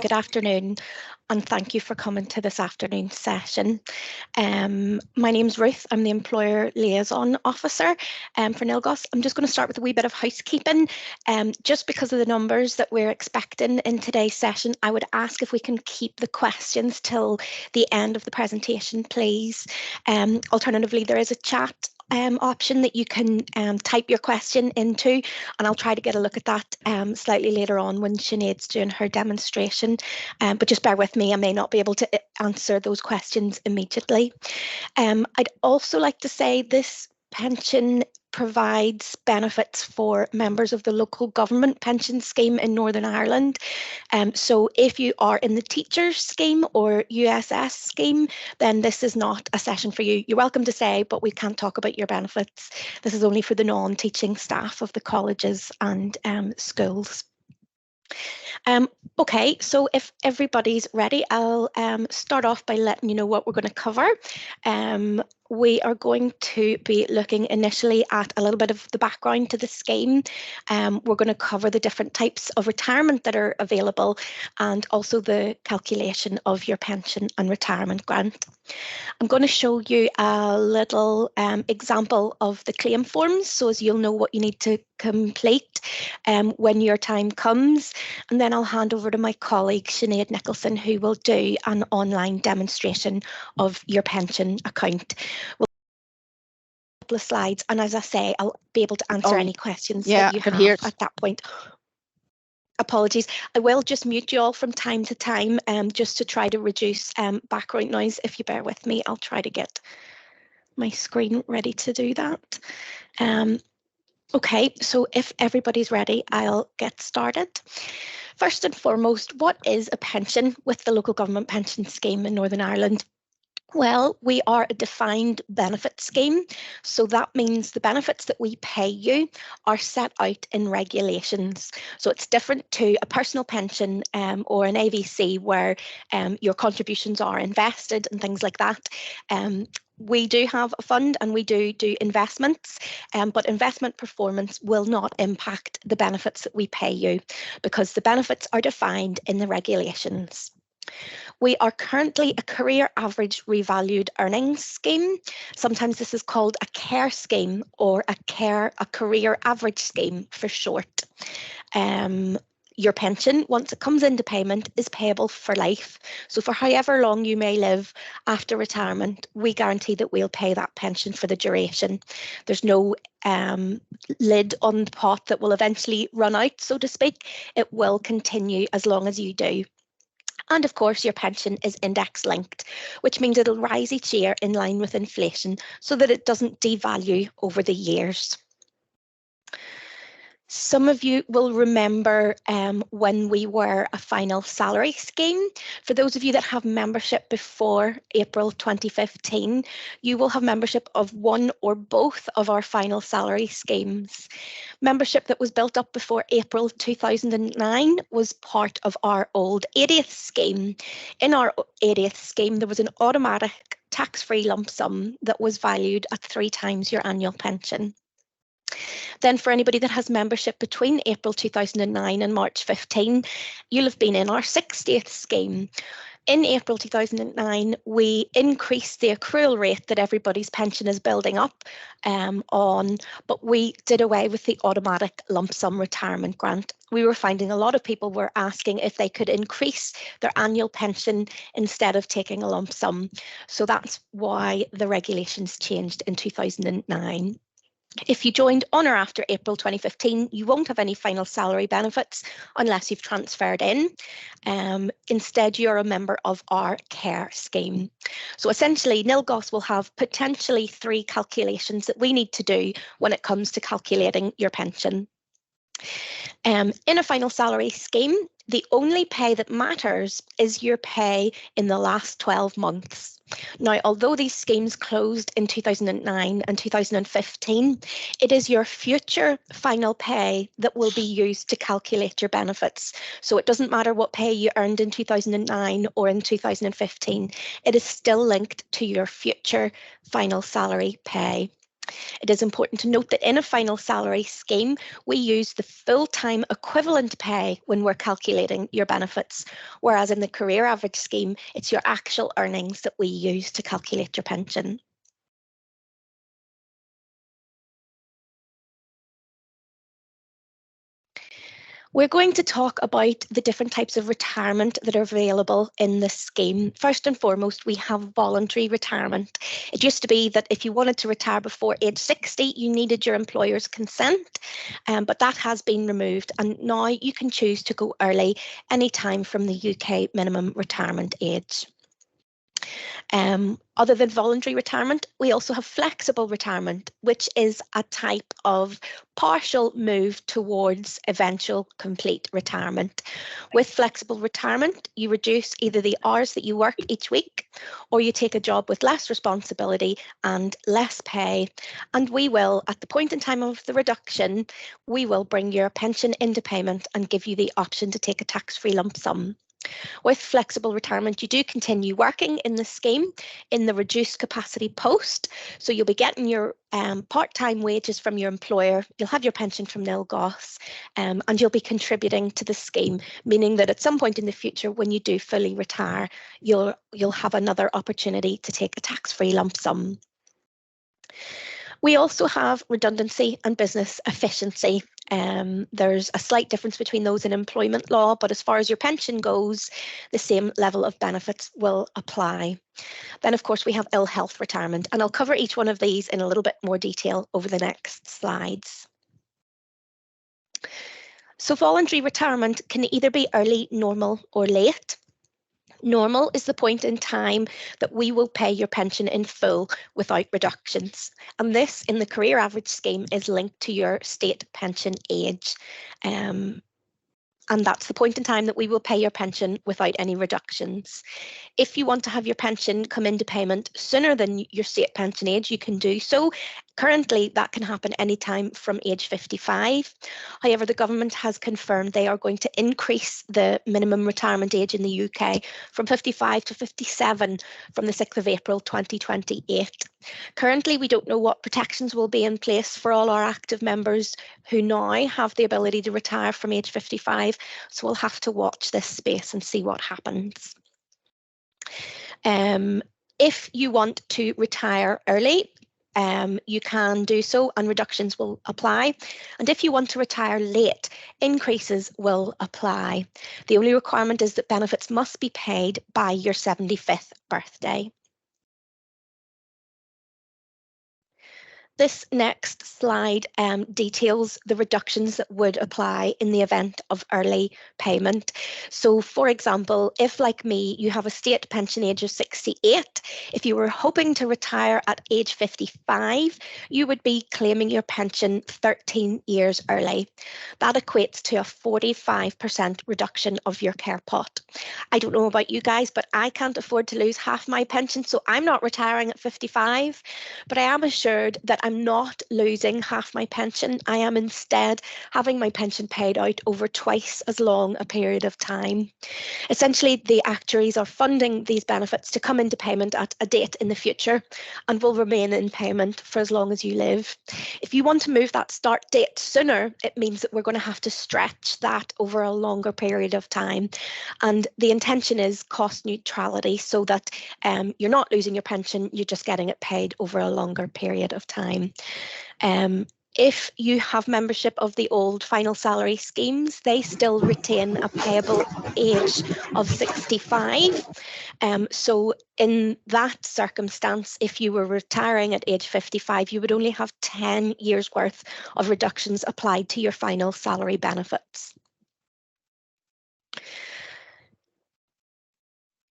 Good afternoon, and thank you for coming to this afternoon's session. My name's Ruth. I'm the Employer Liaison Officer for NILGOSC. I'm just going to start with a wee bit of housekeeping. Just because of the numbers that we're expecting in today's session, I would ask if we can keep the questions till the end of the presentation, please. Alternatively, there is a chat option that you can type your question into, and I'll try to get a look at that slightly later on when Sinead's doing her demonstration, but just bear with me, I may not be able to answer those questions immediately. I'd also like to say this pension provides benefits for members of the local government pension scheme in Northern Ireland. So if you are in the teachers scheme or USS scheme, then this is not a session for you. You're welcome to say, but we can't talk about your benefits. This is only for the non-teaching staff of the colleges and schools. Okay, so if everybody's ready, I'll start off by letting you know what we're going to cover. We are going to be looking initially at a little bit of the background to the scheme. We're going to cover the different types of retirement that are available and also the calculation of your pension and retirement grant. I'm going to show you a little example of the claim forms, so as you'll know what you need to complete when your time comes. And then I'll hand over to my colleague Sinead Nicholson, who will do an online demonstration of your pension account. We'll have a couple of slides, and as I say, I'll be able to answer any questions that you have at that point. Apologies, I will just mute you all from time to time just to try to reduce background noise. If you bear with me, I'll try to get my screen ready to do that. Okay, so if everybody's ready, I'll get started. First and foremost, what is a pension with the local government pension scheme in Northern Ireland? Well, we are a defined benefit scheme, so that means the benefits that we pay you are set out in regulations. So it's different to a personal pension or an AVC where your contributions are invested and things like that. We do have a fund and we do investments, but investment performance will not impact the benefits that we pay you because the benefits are defined in the regulations. We are currently a career average revalued earnings scheme. Sometimes this is called a CARE scheme or a career average scheme for short. Your pension, once it comes into payment, is payable for life. So for however long you may live after retirement, we guarantee that we'll pay that pension for the duration. There's no lid on the pot that will eventually run out, so to speak. It will continue as long as you do. And of course, your pension is index linked, which means it'll rise each year in line with inflation so that it doesn't devalue over the years. Some of you will remember when we were a final salary scheme. For those of you that have membership before April 2015, you will have membership of one or both of our final salary schemes. Membership that was built up before April 2009 was part of our old 80th scheme. In our 80th scheme, there was an automatic tax-free lump sum that was valued at 3 times your annual pension. Then for anybody that has membership between April 2009 and March 15, you'll have been in our 60th scheme. In April 2009, we increased the accrual rate that everybody's pension is building up on, but we did away with the automatic lump sum retirement grant. We were finding a lot of people were asking if they could increase their annual pension instead of taking a lump sum. So that's why the regulations changed in 2009. If you joined on or after April 2015, you won't have any final salary benefits unless you've transferred in. Instead, you're a member of our CARE scheme. So essentially, NILGOSC will have potentially 3 calculations that we need to do when it comes to calculating your pension. In a final salary scheme, the only pay that matters is your pay in the last 12 months. Now, although these schemes closed in 2009 and 2015, it is your future final pay that will be used to calculate your benefits. So it doesn't matter what pay you earned in 2009 or in 2015, it is still linked to your future final salary pay. It is important to note that in a final salary scheme, we use the full-time equivalent pay when we're calculating your benefits, whereas in the career average scheme, it's your actual earnings that we use to calculate your pension. We're going to talk about the different types of retirement that are available in this scheme. First and foremost, we have voluntary retirement. It used to be that if you wanted to retire before age 60, you needed your employer's consent, but that has been removed, and now you can choose to go early anytime from the UK minimum retirement age. Other than voluntary retirement, we also have flexible retirement, which is a type of partial move towards eventual complete retirement. With flexible retirement, you reduce either the hours that you work each week, or you take a job with less responsibility and less pay. And we will, at the point in time of the reduction, we will bring your pension into payment and give you the option to take a tax-free lump sum. With flexible retirement, you do continue working in the scheme in the reduced capacity post. So you'll be getting your part-time wages from your employer, you'll have your pension from NILGOSC, and you'll be contributing to the scheme, meaning that at some point in the future, when you do fully retire, you'll have another opportunity to take a tax-free lump sum. We also have redundancy and business efficiency. There's a slight difference between those in employment law, but as far as your pension goes, the same level of benefits will apply. Then, of course, we have ill health retirement, and I'll cover each one of these in a little bit more detail over the next slides. So voluntary retirement can either be early, normal, or late. Normal is the point in time that we will pay your pension in full without reductions. And this, in the career average scheme, is linked to your state pension age. And that's the point in time that we will pay your pension without any reductions. If you want to have your pension come into payment sooner than your state pension age, you can do so. Currently, that can happen anytime from age 55. However, the government has confirmed they are going to increase the minimum retirement age in the UK from 55 to 57 from the 6th of April 2028. Currently, we don't know what protections will be in place for all our active members who now have the ability to retire from age 55, so we'll have to watch this space and see what happens. If you want to retire early, you can do so and reductions will apply. And if you want to retire late, increases will apply. The only requirement is that benefits must be paid by your 75th birthday. This next slide details the reductions that would apply in the event of early payment. So, for example, if, like me, you have a state pension age of 68, if you were hoping to retire at age 55, you would be claiming your pension 13 years early. That equates to a 45% reduction of your care pot. I don't know about you guys, but I can't afford to lose half my pension, so I'm not retiring at 55, but I am assured that I'm not losing half my pension. I am instead having my pension paid out over twice as long a period of time. Essentially, the actuaries are funding these benefits to come into payment at a date in the future and will remain in payment for as long as you live. If you want to move that start date sooner, it means that we're going to have to stretch that over a longer period of time. And the intention is cost neutrality, so that you're not losing your pension, you're just getting it paid over a longer period of time. If you have membership of the old final salary schemes, they still retain a payable age of 65. So in that circumstance, if you were retiring at age 55, you would only have 10 years worth of reductions applied to your final salary benefits.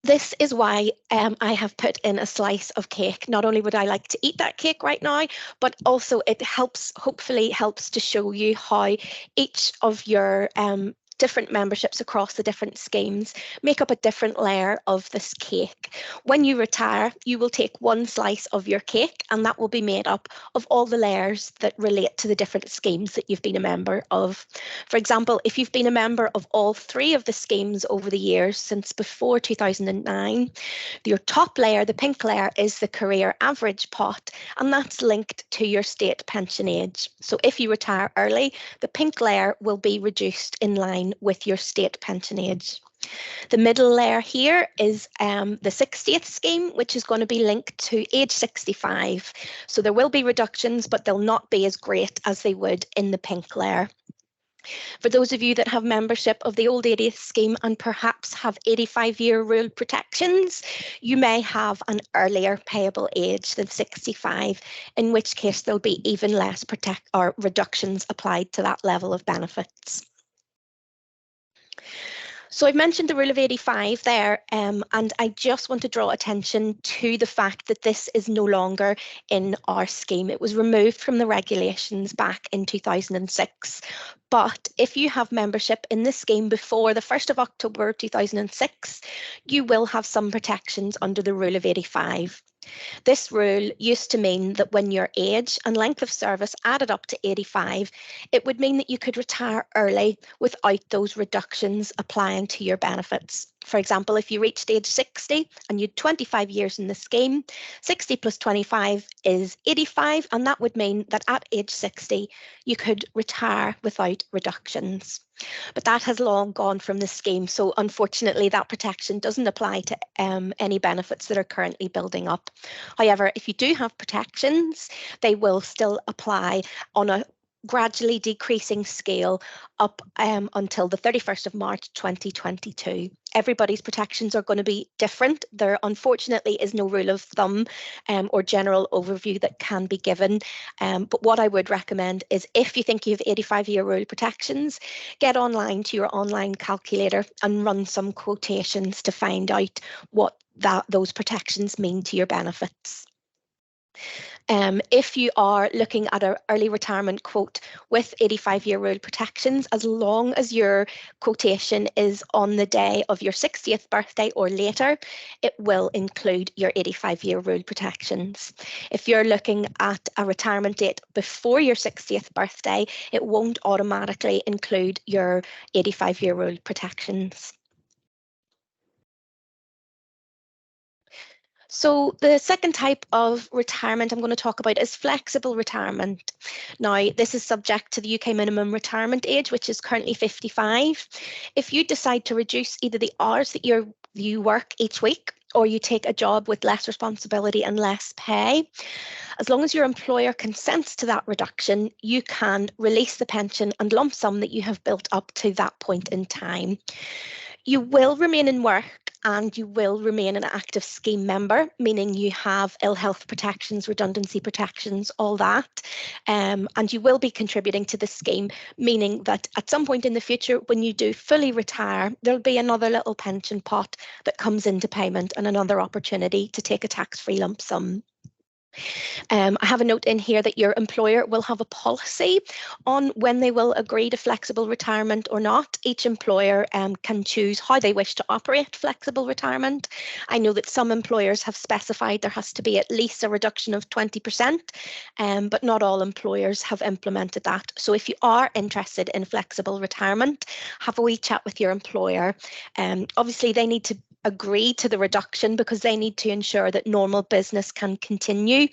This is why I have put in a slice of cake. Not only would I like to eat that cake right now, but also it hopefully helps to show you how each of your different memberships across the different schemes make up a different layer of this cake. When you retire, you will take one slice of your cake, and that will be made up of all the layers that relate to the different schemes that you've been a member of. For example, if you've been a member of all 3 of the schemes over the years since before 2009, your top layer, the pink layer, is the career average pot, and that's linked to your state pension age. So if you retire early, the pink layer will be reduced in line with your state pension age. The middle layer here is the 60th scheme, which is going to be linked to age 65. So there will be reductions, but they'll not be as great as they would in the pink layer. For those of you that have membership of the old 80th scheme and perhaps have 85-year rule protections, you may have an earlier payable age than 65, in which case there'll be even less reductions applied to that level of benefits. So I've mentioned the rule of 85 there, and I just want to draw attention to the fact that this is no longer in our scheme. It was removed from the regulations back in 2006. But if you have membership in this scheme before the 1st of October 2006, you will have some protections under the rule of 85. This rule used to mean that when your age and length of service added up to 85, it would mean that you could retire early without those reductions applying to your benefits. For example, if you reached age 60 and you had 25 years in the scheme, 60 plus 25 is 85, and that would mean that at age 60, you could retire without reductions. But that has long gone from the scheme, so unfortunately that protection doesn't apply to any benefits that are currently building up. However, if you do have protections, they will still apply on a gradually decreasing scale up until the 31st of March 2022. Everybody's protections are going to be different. There unfortunately is no rule of thumb or general overview that can be given. But what I would recommend is, if you think you have 85-year rule protections, get online to your online calculator and run some quotations to find out what those protections mean to your benefits. If you are looking at an early retirement quote with 85-year rule protections, as long as your quotation is on the day of your 60th birthday or later, it will include your 85-year rule protections. If you're looking at a retirement date before your 60th birthday, it won't automatically include your 85-year rule protections. So the second type of retirement I'm going to talk about is flexible retirement. Now, this is subject to the UK minimum retirement age, which is currently 55. If you decide to reduce either the hours that you work each week, or you take a job with less responsibility and less pay, as long as your employer consents to that reduction, you can release the pension and lump sum that you have built up to that point in time. You will remain in work and you will remain an active scheme member, meaning you have ill health protections, redundancy protections, all that. And you will be contributing to the scheme, meaning that at some point in the future, when you do fully retire, there'll be another little pension pot that comes into payment and another opportunity to take a tax-free lump sum. I have a note in here that your employer will have a policy on when they will agree to flexible retirement or not. Each employer can choose how they wish to operate flexible retirement. I know that some employers have specified there has to be at least a reduction of 20%, but not all employers have implemented that. So if you are interested in flexible retirement, have a wee chat with your employer. Obviously, they need to agree to the reduction because they need to ensure that normal business can continue.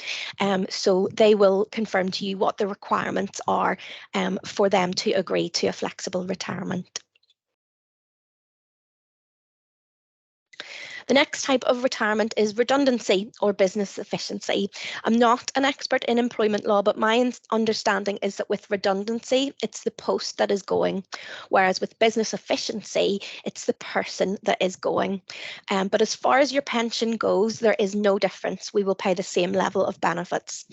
So they will confirm to you what the requirements are for them to agree to a flexible retirement. The next type of retirement is redundancy or business efficiency. I'm not an expert in employment law, but my understanding is that with redundancy, it's the post that is going, whereas with business efficiency, it's the person that is going. But as far as your pension goes, there is no difference. We will pay the same level of benefits.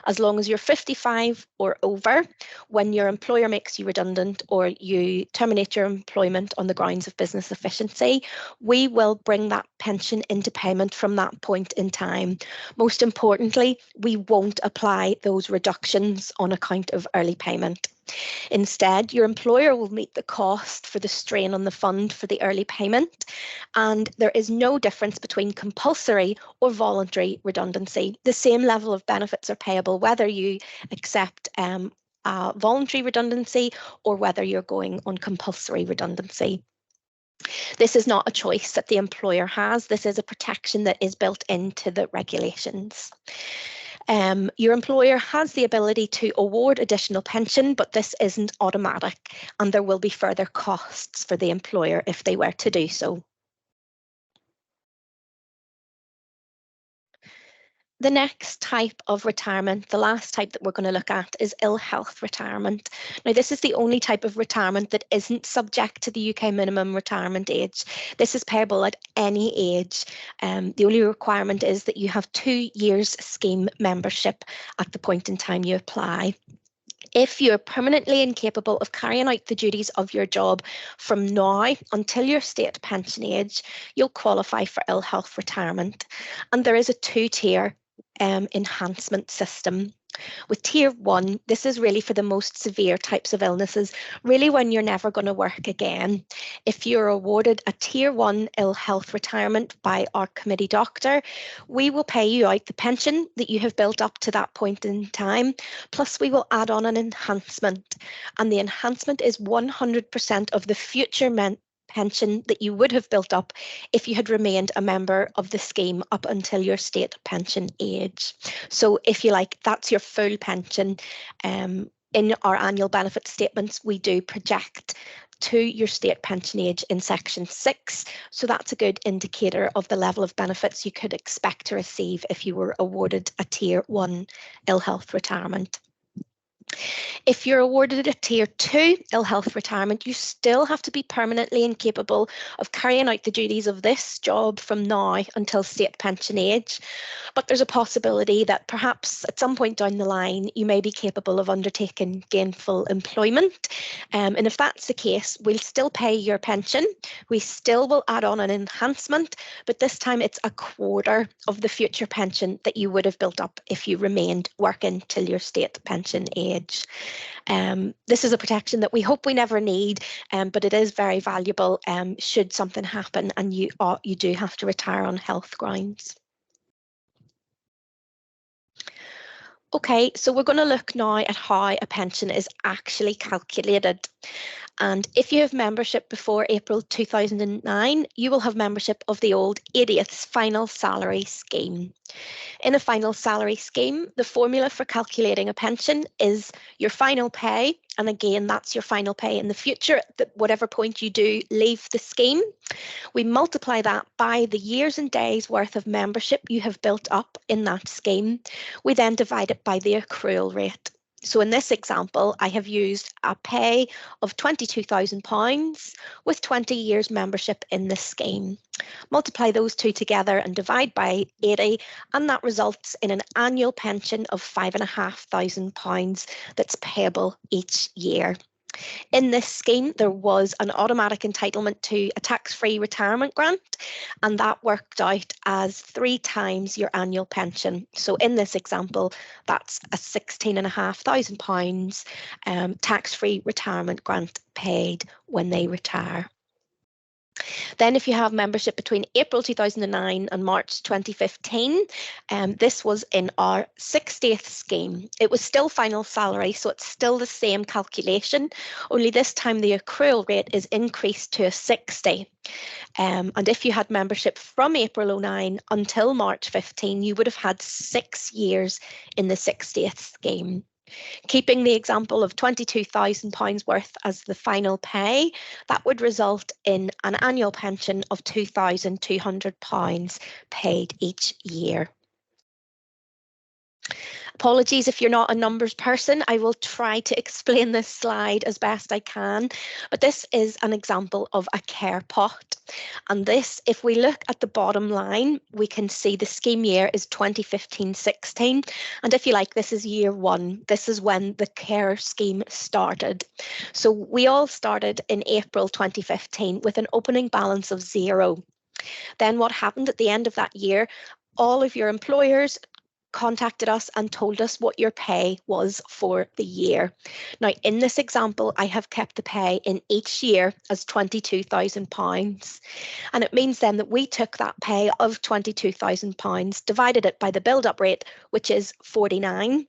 As long as you're 55 or over, when your employer makes you redundant or you terminate your employment on the grounds of business efficiency, we will bring that pension into payment from that point in time. Most importantly, we won't apply those reductions on account of early payment. Instead, your employer will meet the cost for the strain on the fund for the early payment, and there is no difference between compulsory or voluntary redundancy. The same level of benefits are payable whether you accept voluntary redundancy or whether you're going on compulsory redundancy. This is not a choice that the employer has. This is a protection that is built into the regulations. Your employer has the ability to award additional pension, but this isn't automatic, and there will be further costs for the employer if they were to do so. The next type of retirement, the last type that we're going to look at, is ill health retirement. Now, this is the only type of retirement that isn't subject to the UK minimum retirement age. This is payable at any age. The only requirement is that you have 2 years scheme membership at the point in time you apply. If you're permanently incapable of carrying out the duties of your job from now until your state pension age, you'll qualify for ill health retirement. And there is a 2-tier enhancement system. With tier 1, this is really for the most severe types of illnesses, really when you're never going to work again. If you're awarded a tier 1 ill health retirement by our committee doctor, we will pay you out the pension that you have built up to that point in time, plus we will add on an enhancement, and the enhancement is 100% of the future pension that you would have built up if you had remained a member of the scheme up until your state pension age. So if you like, that's your full pension. In our annual benefit statements, we do project to your state pension age in section 6. So that's a good indicator of the level of benefits you could expect to receive if you were awarded a tier 1 ill health retirement. If you're awarded a tier 2 ill health retirement, you still have to be permanently incapable of carrying out the duties of this job from now until state pension age. But there's a possibility that perhaps at some point down the line, you may be capable of undertaking gainful employment. And if that's the case, we'll still pay your pension. We still will add on an enhancement, but this time it's a quarter of the future pension that you would have built up if you remained working till your state pension age. This is a protection that we hope we never need, but it is very valuable should something happen and you do have to retire on health grounds. Okay, so we're going to look now at how a pension is actually calculated. And if you have membership before April 2009, you will have membership of the old 80th final salary scheme. In a final salary scheme, the formula for calculating a pension is your final pay. And again, that's your final pay in the future at whatever point you do leave the scheme. We multiply that by the years and days worth of membership you have built up in that scheme. We then divide it by the accrual rate. So in this example, I have used a pay of £22,000 with 20 years membership in the scheme. Multiply those two together and divide by 80, and that results in an annual pension of £5,500 that's payable each year. In this scheme, there was an automatic entitlement to a tax-free retirement grant, and that worked out as 3 times your annual pension. So in this example, that's a £16,500 tax-free retirement grant paid when they retire. Then if you have membership between April 2009 and March 2015, this was in our 60th scheme. It was still final salary, so it's still the same calculation, only this time the accrual rate is increased to a 60. And if you had membership from April 09 until March 15, you would have had 6 years in the 60th scheme. Keeping the example of £22,000 worth as the final pay, that would result in an annual pension of £2,200 paid each year. Apologies if you're not a numbers person, I will try to explain this slide as best I can, but this is an example of a care pot. And this, if we look at the bottom line, we can see the scheme year is 2015-16. And if you like, this is year 1. This is when the care scheme started. So we all started in April 2015 with an opening balance of 0. Then what happened at the end of that year, all of your employers contacted us and told us what your pay was for the year. Now, in this example, I have kept the pay in each year as £22,000. And it means then that we took that pay of £22,000, divided it by the build-up rate, which is 49.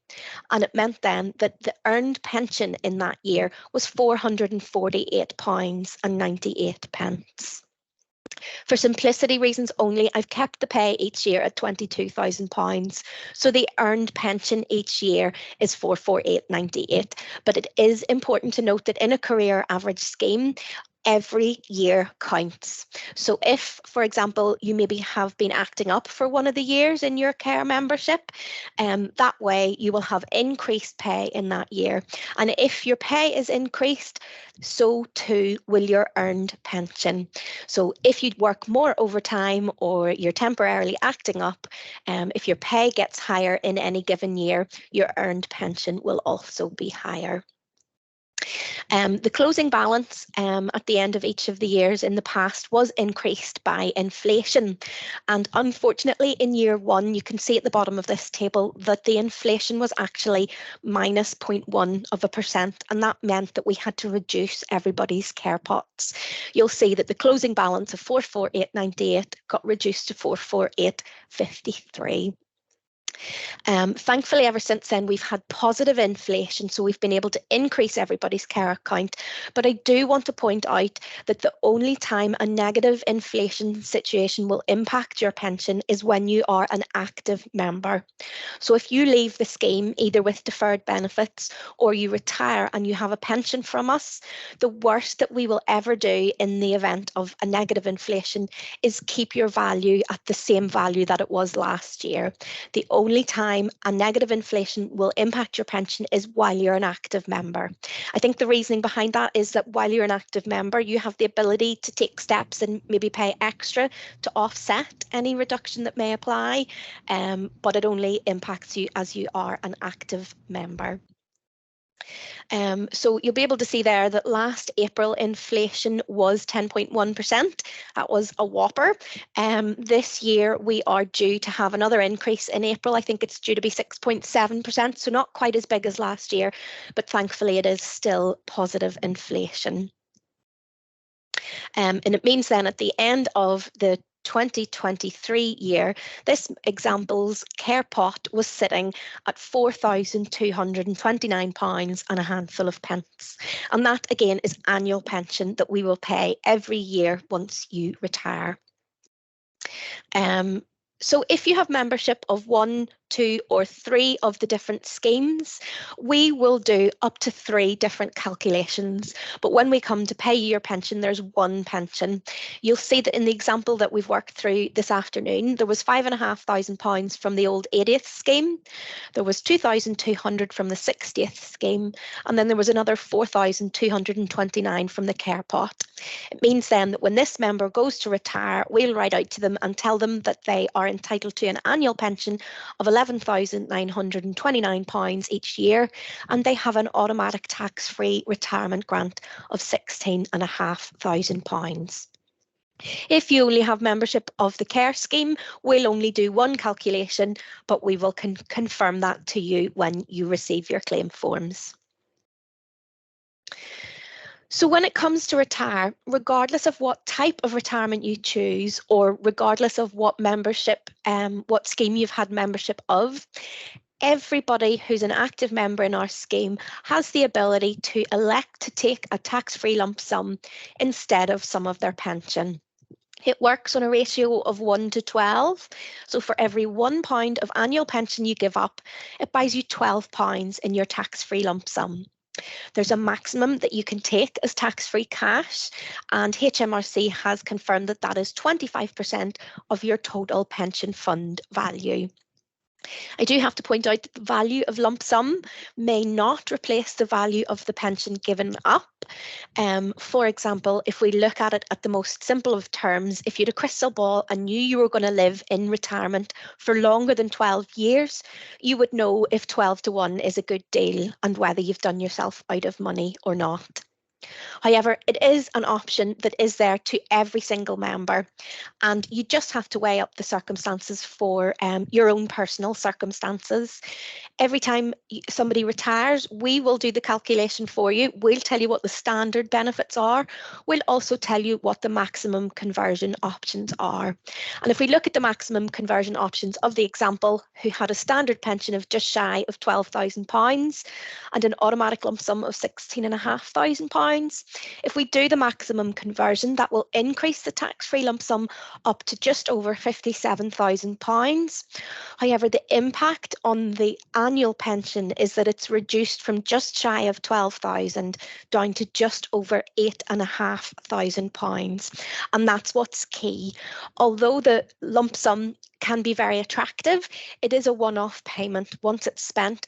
And it meant then that the earned pension in that year was £448.98. For simplicity reasons only, I've kept the pay each year at £22,000. So the earned pension each year is £448.98. But it is important to note that in a career average scheme, every year counts. So if, for example, you maybe have been acting up for one of the years in your care membership, that way you will have increased pay in that year. And if your pay is increased, so too will your earned pension. So if you work more overtime or you're temporarily acting up, if your pay gets higher in any given year, your earned pension will also be higher. The closing balance at the end of each of the years in the past was increased by inflation. And unfortunately, in year one, you can see at the bottom of this table that the inflation was actually minus 0.1%. And that meant that we had to reduce everybody's care pots. You'll see that the closing balance of 448.98 got reduced to 448.53. Thankfully, ever since then, we've had positive inflation, so we've been able to increase everybody's care account. But I do want to point out that the only time a negative inflation situation will impact your pension is when you are an active member. So if you leave the scheme either with deferred benefits or you retire and you have a pension from us, the worst that we will ever do in the event of a negative inflation is keep your value at the same value that it was last year. The only time a negative inflation will impact your pension is while you're an active member. I think the reasoning behind that is that while you're an active member, you have the ability to take steps and maybe pay extra to offset any reduction that may apply, but it only impacts you as you are an active member. So you'll be able to see there that last April inflation was 10.1%. That was a whopper. This year we are due to have another increase in April. I think it's due to be 6.7%, so not quite as big as last year, but thankfully it is still positive inflation. And it means then at the end of the 2023 year, this example's care pot was sitting at £4,229 and a handful of pence. And that again is annual pension that we will pay every year once you retire. So if you have membership of 1, 2 or 3 of the different schemes, we will do up to 3 different calculations. But when we come to pay your pension, there's one pension. You'll see that in the example that we've worked through this afternoon, there was £5,500 from the old 80th scheme, there was £2,200 from the 60th scheme, and then there was another £4,229 from the care pot. It means then that when this member goes to retire, we'll write out to them and tell them that they are entitled to an annual pension of £11,929 each year, and they have an automatic tax-free retirement grant of £16,500. If you only have membership of the care scheme, we'll only do one calculation, but we will confirm that to you when you receive your claim forms. So when it comes to retire, regardless of what type of retirement you choose, or regardless of what membership, what scheme you've had membership of, everybody who's an active member in our scheme has the ability to elect to take a tax-free lump sum instead of some of their pension. It works on a ratio of 1 to 12. So for every £1 of annual pension you give up, it buys you £12 in your tax-free lump sum. There's a maximum that you can take as tax-free cash, and HMRC has confirmed that that is 25% of your total pension fund value. I do have to point out that the value of lump sum may not replace the value of the pension given up. For example, if we look at it at the most simple of terms, if you had a crystal ball and knew you were going to live in retirement for longer than 12 years, you would know if 12 to 1 is a good deal and whether you've done yourself out of money or not. However, it is an option that is there to every single member, and you just have to weigh up the circumstances for your own personal circumstances. Every time somebody retires, we will do the calculation for you. We'll tell you what the standard benefits are. We'll also tell you what the maximum conversion options are. And if we look at the maximum conversion options of the example who had a standard pension of just shy of £12,000 and an automatic lump sum of £16,500, if we do the maximum conversion, that will increase the tax-free lump sum up to just over £57,000. However, the impact on the annual pension is that it's reduced from just shy of 12,000 down to just over £8,500, and that's what's key. Although the lump sum can be very attractive, it is a one-off payment. Once it's spent,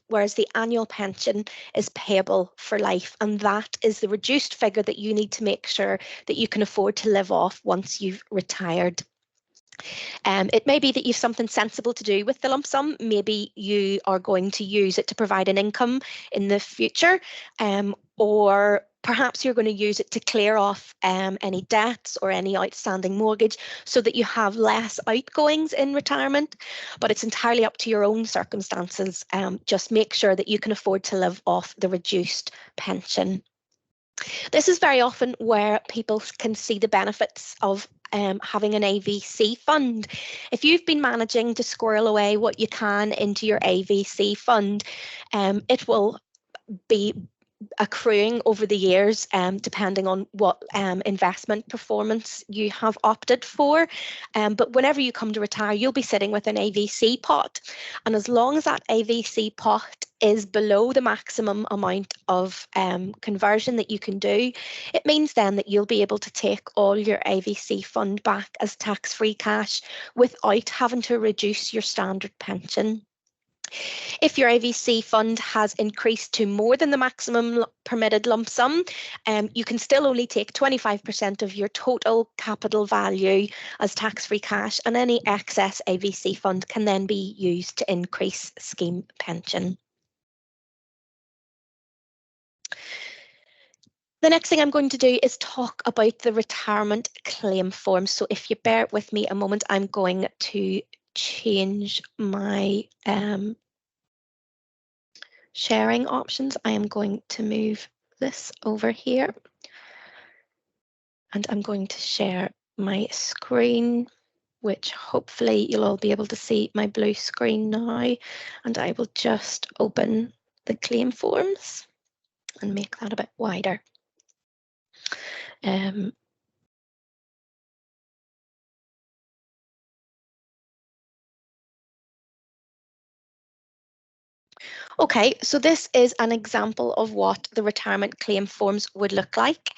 whereas the annual pension is payable for life, and that is the reduced figure that you need to make sure that you can afford to live off once you've retired. It may be that you have something sensible to do with the lump sum. Maybe you are going to use it to provide an income in the future, or perhaps you're going to use it to clear off any debts or any outstanding mortgage so that you have less outgoings in retirement. But it's entirely up to your own circumstances. Just make sure that you can afford to live off the reduced pension. This is very often where people can see the benefits of having an AVC fund. If you've been managing to squirrel away what you can into your AVC fund, it will be accruing over the years, depending on what investment performance you have opted for. But whenever you come to retire, you'll be sitting with an AVC pot. And as long as that AVC pot is below the maximum amount of conversion that you can do, it means then that you'll be able to take all your AVC fund back as tax-free cash without having to reduce your standard pension. If your AVC fund has increased to more than the maximum permitted lump sum, you can still only take 25% of your total capital value as tax-free cash, and any excess AVC fund can then be used to increase scheme pension. The next thing I'm going to do is talk about the retirement claim form. So if you bear with me a moment, I'm going to change my sharing options. I am going to move this over here, and I'm going to share my screen, which hopefully you'll all be able to see my blue screen now, and I will just open the claim forms and make that a bit wider. Okay, so this is an example of what the retirement claim forms would look like.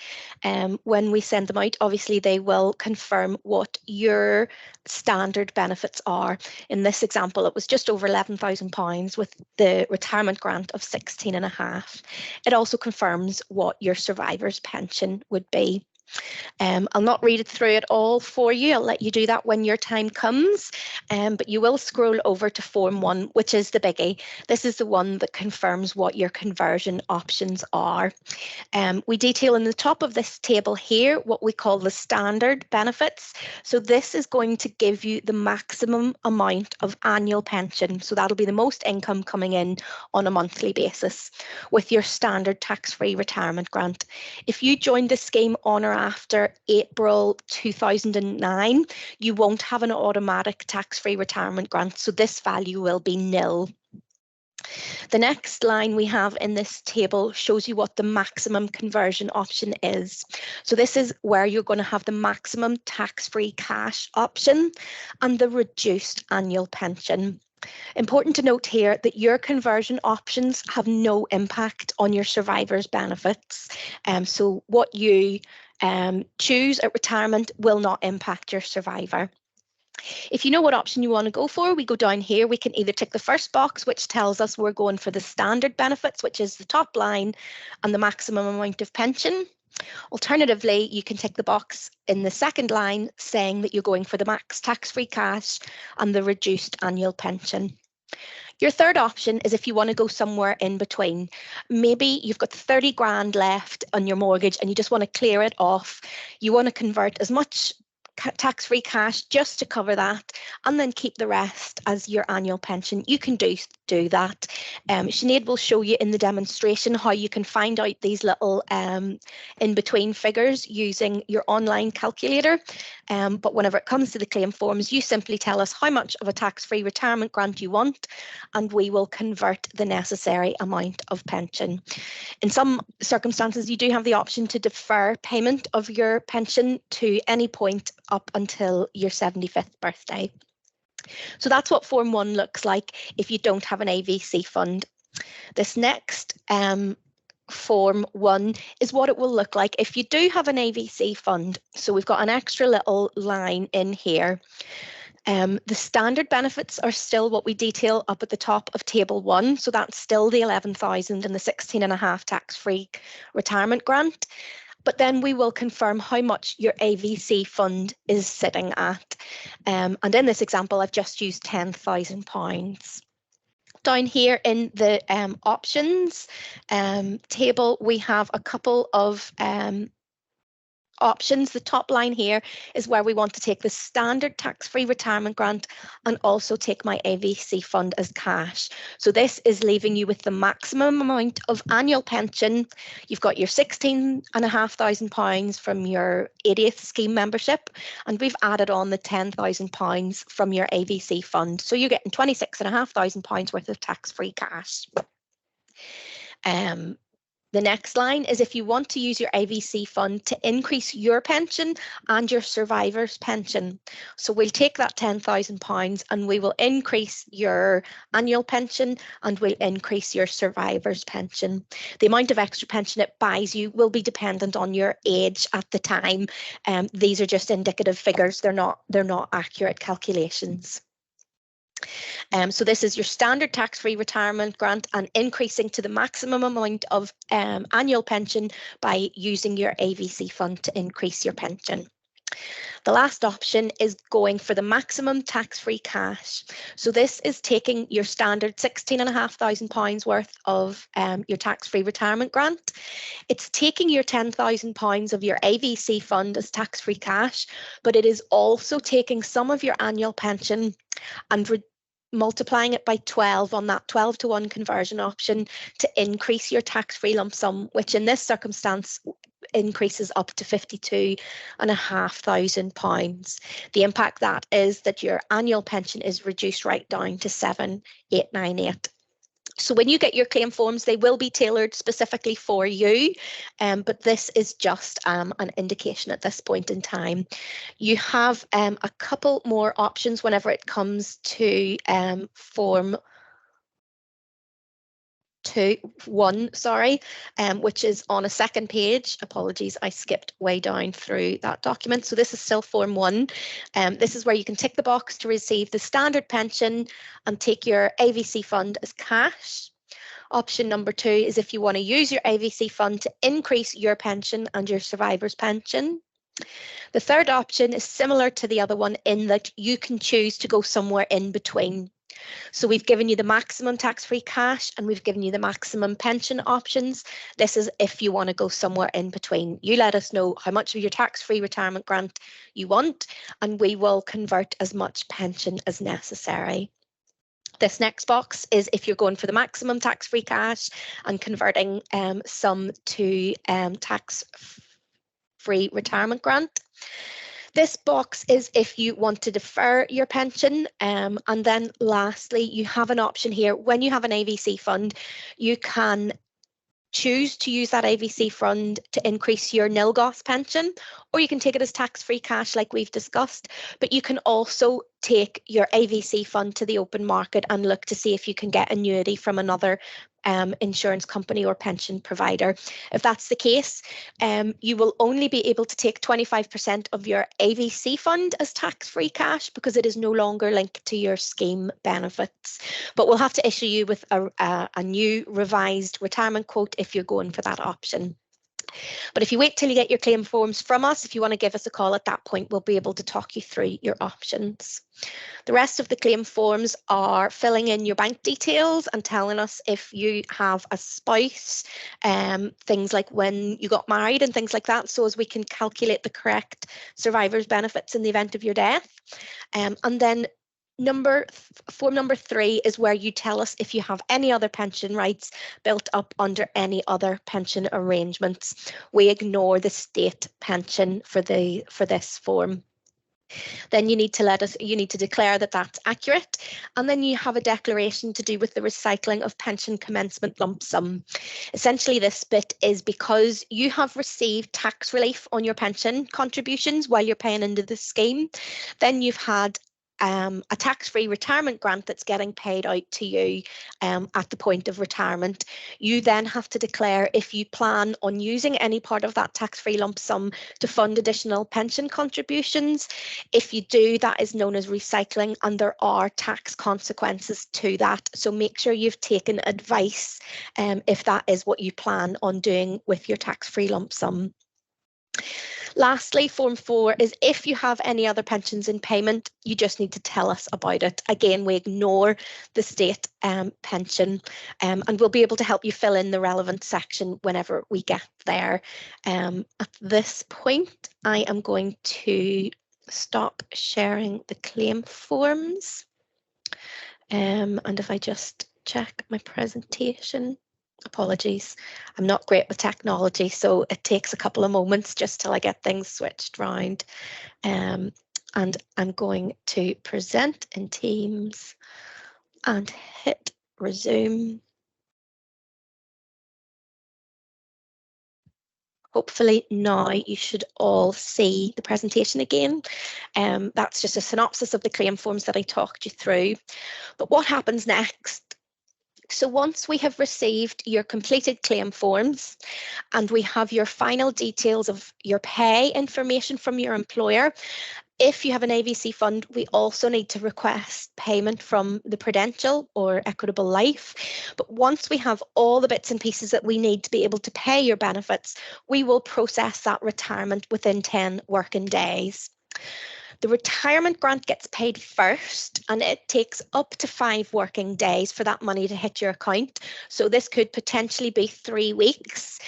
When we send them out, obviously they will confirm what your standard benefits are. In this example, it was just over £11,000 with the retirement grant of 16.5. It also confirms what your survivor's pension would be. I'll not read it through it all for you. I'll let you do that when your time comes. But you will scroll over to Form 1, which is the biggie. This is the one that confirms what your conversion options are. We detail in the top of this table here what we call the standard benefits. So this is going to give you the maximum amount of annual pension. So that'll be the most income coming in on a monthly basis with your standard tax-free retirement grant. If you joined the scheme on or after April 2009, you won't have an automatic tax-free retirement grant, so this value will be nil. The next line we have in this table shows you what the maximum conversion option is. So this is where you're going to have the maximum tax-free cash option and the reduced annual pension. Important to note here that your conversion options have no impact on your survivor's benefits. So what you choose at retirement will not impact your survivor. If you know what option you want to go for, we go down here. We can either tick the first box, which tells us we're going for the standard benefits, which is the top line and the maximum amount of pension. Alternatively, you can tick the box in the second line saying that you're going for the max tax-free cash and the reduced annual pension. Your third option is if you want to go somewhere in between. Maybe you've got 30 grand left on your mortgage and you just want to clear it off. You want to convert as much tax-free cash just to cover that and then keep the rest as your annual pension. You can do that. Sinead will show you in the demonstration how you can find out these little in-between figures using your online calculator. But whenever it comes to the claim forms, you simply tell us how much of a tax-free retirement grant you want and we will convert the necessary amount of pension. In some circumstances, you do have the option to defer payment of your pension to any point up until your 75th birthday. So that's what Form 1 looks like if you don't have an AVC fund. This next Form 1 is what it will look like if you do have an AVC fund. So we've got an extra little line in here. The standard benefits are still what we detail up at the top of Table 1. So that's still the 11,000 and the 16.5 tax-free retirement grant. But then we will confirm how much your AVC fund is sitting at. And in this example, I've just used £10,000. Down here in the options table, we have a couple of options. The top line here is where we want to take the standard tax-free retirement grant and also take my AVC fund as cash. So this is leaving you with the maximum amount of annual pension. You've got your £16,500 from your 80th scheme membership, and we've added on the £10,000 from your AVC fund. So you're getting £26,500 worth of tax-free cash. The next line is if you want to use your AVC fund to increase your pension and your survivor's pension. So we'll take that £10,000 and we will increase your annual pension and we'll increase your survivor's pension. The amount of extra pension it buys you will be dependent on your age at the time. These are just indicative figures. They're not accurate calculations. So this is your standard tax-free retirement grant and increasing to the maximum amount of annual pension by using your AVC fund to increase your pension. The last option is going for the maximum tax-free cash. So this is taking your standard £16,500 worth of your tax-free retirement grant. It's taking your £10,000 of your AVC fund as tax-free cash, but it is also taking some of your annual pension and multiplying it by 12 on that 12-to-1 conversion option to increase your tax-free lump sum, which in this circumstance increases up to £52,500. The impact that is that your annual pension is reduced right down to 7,898. So when you get your claim forms, they will be tailored specifically for you, but this is just an indication at this point in time. You have a couple more options whenever it comes to Form 1, which is on a second page. Apologies, I skipped way down through that document. So this is still Form 1. This is where you can tick the box to receive the standard pension and take your AVC fund as cash. Option number 2 is if you want to use your AVC fund to increase your pension and your survivor's pension. The third option is similar to the other one in that you can choose to go somewhere in between. So we've given you the maximum tax-free cash and we've given you the maximum pension options. This is if you want to go somewhere in between. You let us know how much of your tax-free retirement grant you want and we will convert as much pension as necessary. This next box is if you're going for the maximum tax-free cash and converting some to tax-free retirement grant. This box is if you want to defer your pension, and then lastly, you have an option here. When you have an AVC fund, you can choose to use that AVC fund to increase your NILGOSC pension, or you can take it as tax-free cash like we've discussed, but you can also take your AVC fund to the open market and look to see if you can get annuity from another insurance company or pension provider. If that's the case, you will only be able to take 25% of your AVC fund as tax-free cash because it is no longer linked to your scheme benefits. But we'll have to issue you with a new revised retirement quote if you're going for that option. But if you wait till you get your claim forms from us, if you want to give us a call at that point, we'll be able to talk you through your options. The rest of the claim forms are filling in your bank details and telling us if you have a spouse, things like when you got married and things like that, so as we can calculate the correct survivor's benefits in the event of your death. And then form number 3 is where you tell us if you have any other pension rights built up under any other pension arrangements. We ignore the state pension for this form. Then you need to declare that that's accurate, and then you have a declaration to do with the recycling of pension commencement lump sum. Essentially, this bit is because you have received tax relief on your pension contributions while you're paying into the scheme, then you've had a tax-free retirement grant that's getting paid out to you at the point of retirement. You then have to declare if you plan on using any part of that tax-free lump sum to fund additional pension contributions. If you do, that is known as recycling, and there are tax consequences to that. So make sure you've taken advice if that is what you plan on doing with your tax-free lump sum. Lastly, form 4 is if you have any other pensions in payment, you just need to tell us about it. Again, we ignore the state pension, and we'll be able to help you fill in the relevant section whenever we get there. At this point, I am going to stop sharing the claim forms. And if I just check my presentation. Apologies, I'm not great with technology, so it takes a couple of moments just till I get things switched round. And I'm going to present in Teams and hit resume. Hopefully now you should all see the presentation again. That's just a synopsis of the claim forms that I talked you through. But what happens next? So once we have received your completed claim forms and we have your final details of your pay information from your employer, if you have an AVC fund, we also need to request payment from the Prudential or Equitable Life. But once we have all the bits and pieces that we need to be able to pay your benefits, we will process that retirement within 10 working days. The retirement grant gets paid first, and it takes up to 5 working days for that money to hit your account. So this could potentially be 3 weeks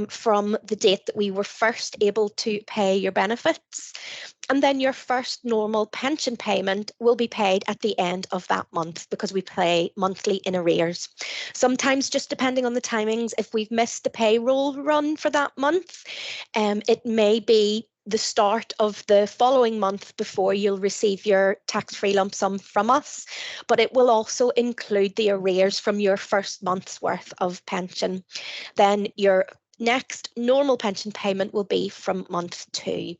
from the date that we were first able to pay your benefits. And then your first normal pension payment will be paid at the end of that month because we pay monthly in arrears. Sometimes, just depending on the timings, if we've missed the payroll run for that month, it may be the start of the following month before you'll receive your tax-free lump sum from us, but it will also include the arrears from your first month's worth of pension. Then your next normal pension payment will be from month 2.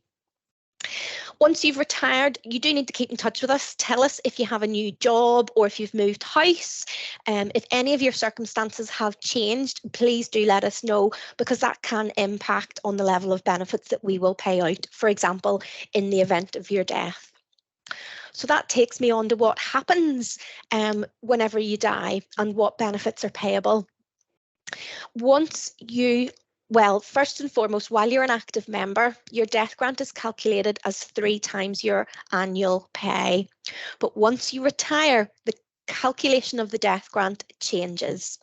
Once you've retired, you do need to keep in touch with us. Tell us if you have a new job or if you've moved house. If any of your circumstances have changed, please do let us know, because that can impact on the level of benefits that we will pay out, for example, in the event of your death. So that takes me on to what happens whenever you die and what benefits are payable. Well, first and foremost, while you're an active member, your death grant is calculated as 3 times your annual pay. But once you retire, the calculation of the death grant changes.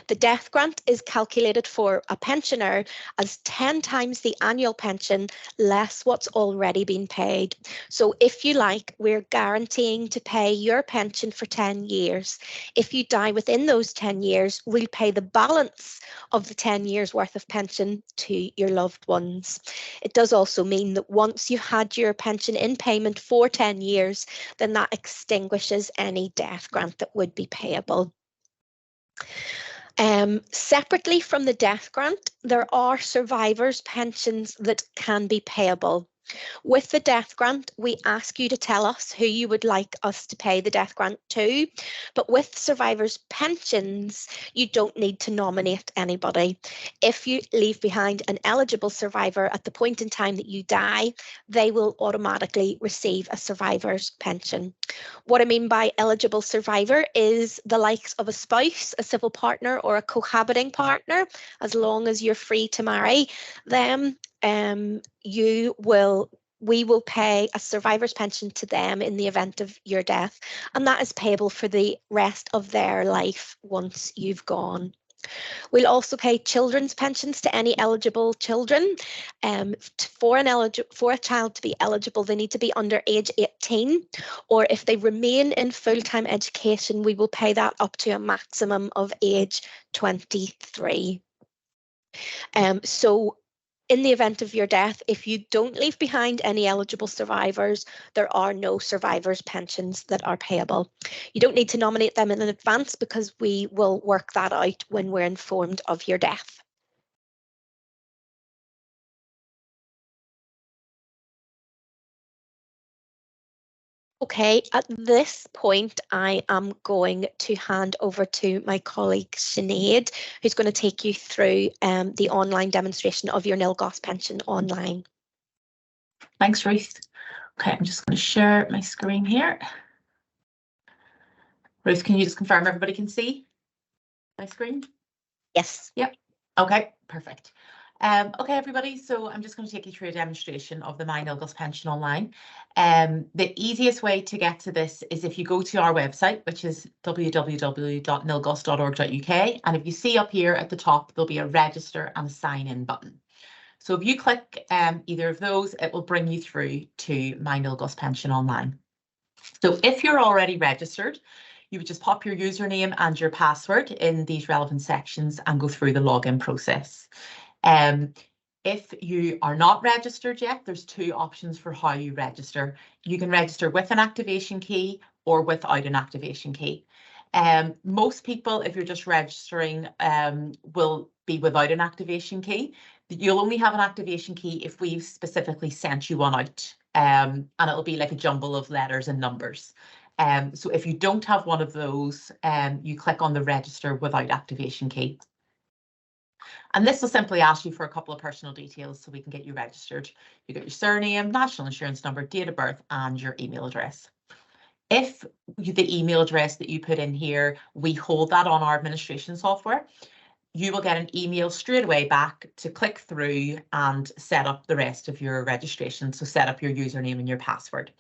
The death grant is calculated for a pensioner as 10 times the annual pension less what's already been paid. So if you like, we're guaranteeing to pay your pension for 10 years. If you die within those 10 years, we'll pay the balance of the 10 years worth of pension to your loved ones. It does also mean that once you've had your pension in payment for 10 years, then that extinguishes any death grant that would be payable. Separately from the death grant, there are survivors' pensions that can be payable. With the death grant, we ask you to tell us who you would like us to pay the death grant to, but with survivors' pensions, you don't need to nominate anybody. If you leave behind an eligible survivor at the point in time that you die, they will automatically receive a survivor's pension. What I mean by eligible survivor is the likes of a spouse, a civil partner, or a cohabiting partner. As long as you're free to marry them, we will pay a survivor's pension to them in the event of your death, and that is payable for the rest of their life once you've gone. We'll also pay children's pensions to any eligible children. For a child to be eligible, they need to be under age 18, or if they remain in full-time education, we will pay that up to a maximum of age 23. So in the event of your death, if you don't leave behind any eligible survivors, there are no survivors' pensions that are payable. You don't need to nominate them in advance because we will work that out when we're informed of your death. Okay, at this point, I am going to hand over to my colleague Sinead, who's going to take you through the online demonstration of your NILGOSC pension online. Thanks, Ruth. Okay, I'm just going to share my screen here. Ruth, can you just confirm everybody can see my screen? Yes. Yep. Okay, perfect. Okay, everybody, so I'm just going to take you through a demonstration of the My NILGOSC pension online. The easiest way to get to this is if you go to our website, which is www.nilgosc.org.uk, and if you see up here at the top, there'll be a register and a sign in button. So if you click either of those, it will bring you through to My NILGOSC pension online. So if you're already registered, you would just pop your username and your password in these relevant sections and go through the login process. If you are not registered yet, there's two options for how you register. You can register with an activation key or without an activation key. Most people, if you're just registering, will be without an activation key. You'll only have an activation key if we've specifically sent you one out, and it'll be like a jumble of letters and numbers. So if you don't have one of those, you click on the register without activation key. And this will simply ask you for a couple of personal details so we can get you registered. You get your surname, national insurance number, date of birth, and your email address. If the email address that you put in here, we hold that on our administration software, you will get an email straight away back to click through and set up the rest of your registration. So set up your username and your password.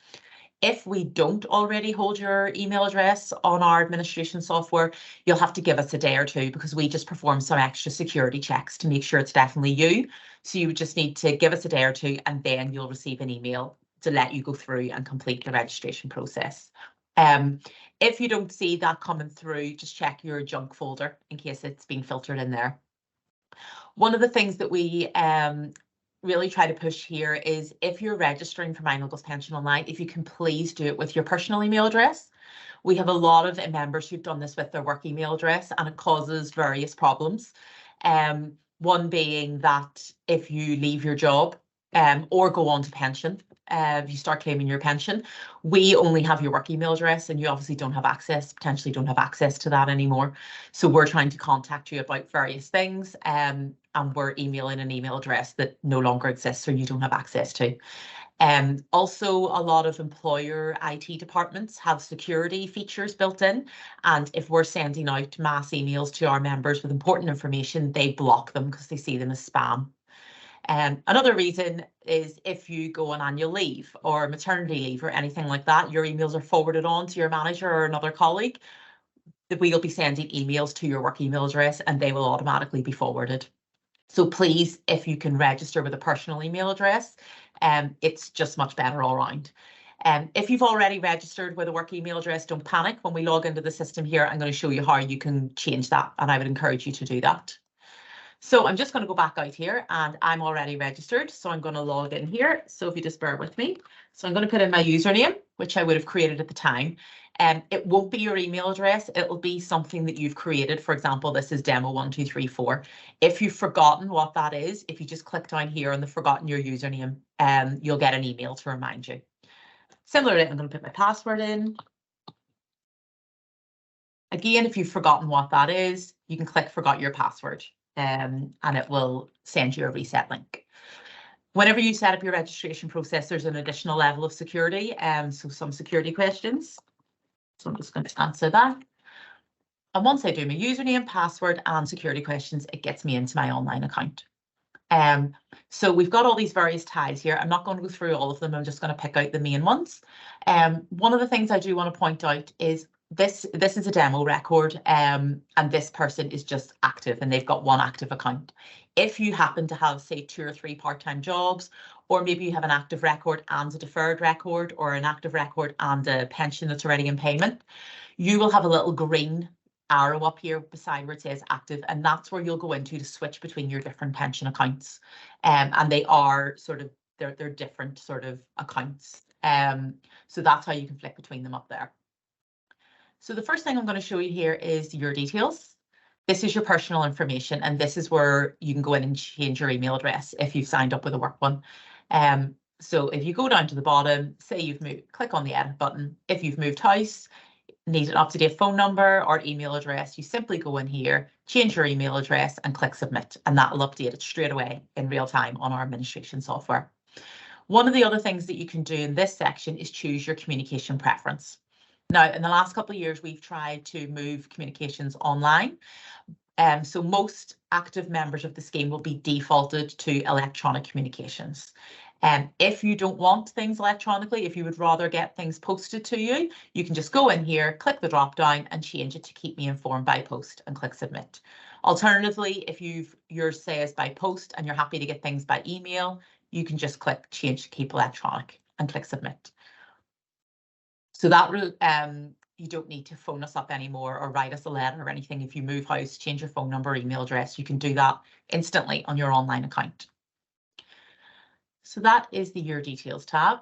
If we don't already hold your email address on our administration software, you'll have to give us a day or two because we just perform some extra security checks to make sure it's definitely you. So you just need to give us a day or two and then you'll receive an email to let you go through and complete the registration process. If you don't see that coming through, just check your junk folder in case it's been filtered in there. One of the things that we really try to push here is if you're registering for My NILGOSC pension online, if you can please do it with your personal email address. We have a lot of members who've done this with their work email address and it causes various problems. One being that if you leave your job or go on to pension, if you start claiming your pension, we only have your work email address and you obviously don't have access, potentially don't have access to that anymore. So we're trying to contact you about various things and we're emailing an email address that no longer exists or you don't have access to. Also, a lot of employer IT departments have security features built in, and if we're sending out mass emails to our members with important information, they block them because they see them as spam. Another reason is if you go on annual leave or maternity leave or anything like that, your emails are forwarded on to your manager or another colleague, that we'll be sending emails to your work email address and they will automatically be forwarded. So please, if you can register with a personal email address, it's just much better all around. If you've already registered with a work email address, don't panic. When we log into the system here, I'm going to show you how you can change that, and I would encourage you to do that. So I'm just going to go back out here and I'm already registered. So I'm going to log in here. So if you just bear with me. So I'm going to put in my username, which I would have created at the time. It won't be your email address. It'll be something that you've created. For example, this is demo 1234. If you've forgotten what that is, if you just click down here on the forgotten your username, you'll get an email to remind you. Similarly, I'm going to put my password in. Again, if you've forgotten what that is, you can click forgot your password, and it will send you a reset link. Whenever you set up your registration process, there's an additional level of security, so some security questions. So I'm just going to answer that. And once I do my username, password, and security questions, it gets me into my online account. So we've got all these various tabs here. I'm not going to go through all of them. I'm just going to pick out the main ones. One of the things I do want to point out is this is a demo record, and this person is just active and they've got one active account. If you happen to have, say, 2 or 3 part-time jobs, or maybe you have an active record and a deferred record, or an active record and a pension that's already in payment, you will have a little green arrow up here beside where it says active, and that's where you'll go into to switch between your different pension accounts. And they are sort of, they're different sort of accounts. So that's how you can flick between them up there. So the first thing I'm going to show you here is your details. This is your personal information, and this is where you can go in and change your email address if you've signed up with a work one. So if you go down to the bottom, say you've moved, click on the edit button. If you've moved house, need an up-to-date phone number or email address, you simply go in here, change your email address and click submit, and that will update it straight away in real time on our administration software. One of the other things that you can do in this section is choose your communication preference. Now, in the last couple of years, we've tried to move communications online. So most active members of the scheme will be defaulted to electronic communications. If you don't want things electronically, if you would rather get things posted to you, you can just go in here, click the drop down and change it to keep me informed by post and click submit. Alternatively, if yours says by post and you're happy to get things by email, you can just click change to keep electronic and click submit. So that you don't need to phone us up anymore or write us a letter or anything. If you move house, change your phone number, email address, you can do that instantly on your online account. So that is the Your Details tab.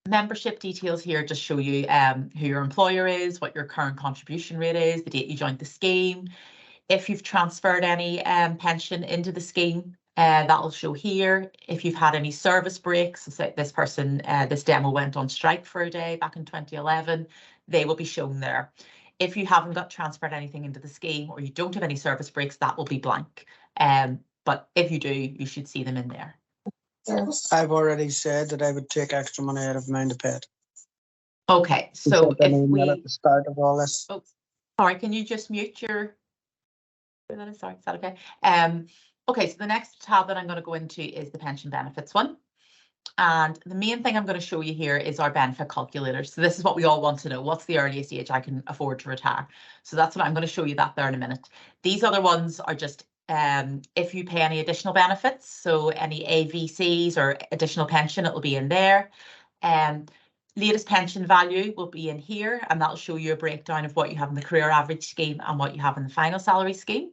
Membership details here just show you who your employer is, what your current contribution rate is, the date you joined the scheme. If you've transferred any pension into the scheme, that'll show here. If you've had any service breaks, so this person, this demo went on strike for a day back in 2011, they will be shown there. If you haven't got transferred anything into the scheme or you don't have any service breaks, that will be blank. But if you do, you should see them in there. I've already said that I would take extra money out of mine to pay it. Okay, so if we at the start of all this. Oh, sorry, can you just mute your? Sorry, is that okay? Okay, so the next tab that I'm going to go into is the pension benefits one. And the main thing I'm going to show you here is our benefit calculator. So this is what we all want to know. What's the earliest age I can afford to retire? So that's what I'm going to show you that there in a minute. These other ones are just if you pay any additional benefits, so any AVCs or additional pension, it will be in there. Latest pension value will be in here, and that'll show you a breakdown of what you have in the career average scheme and what you have in the final salary scheme.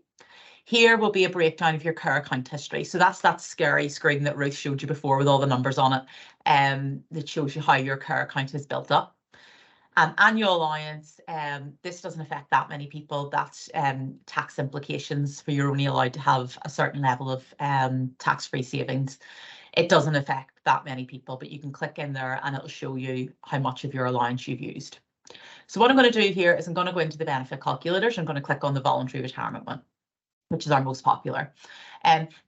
Here will be a breakdown of your care account history. So that's that scary screen that Ruth showed you before with all the numbers on it, that shows you how your care account is built up. Annual allowance, this doesn't affect that many people. That's tax implications for you're only allowed to have a certain level of tax-free savings. It doesn't affect that many people, but you can click in there and it'll show you how much of your allowance you've used. So what I'm going to do here is I'm going to go into the benefit calculators. I'm going to click on the voluntary retirement one, which is our most popular.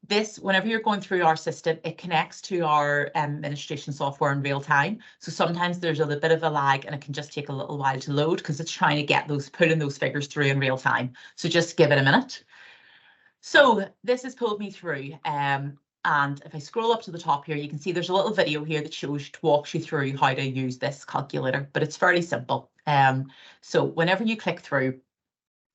This, whenever you're going through our system, it connects to our administration software in real time. So sometimes there's a little bit of a lag and it can just take a little while to load because it's trying to get those, putting those figures through in real time. So just give it a minute. So this has pulled me through. And if I scroll up to the top here, you can see there's a little video here that walks you through how to use this calculator, but it's fairly simple. So whenever you click through,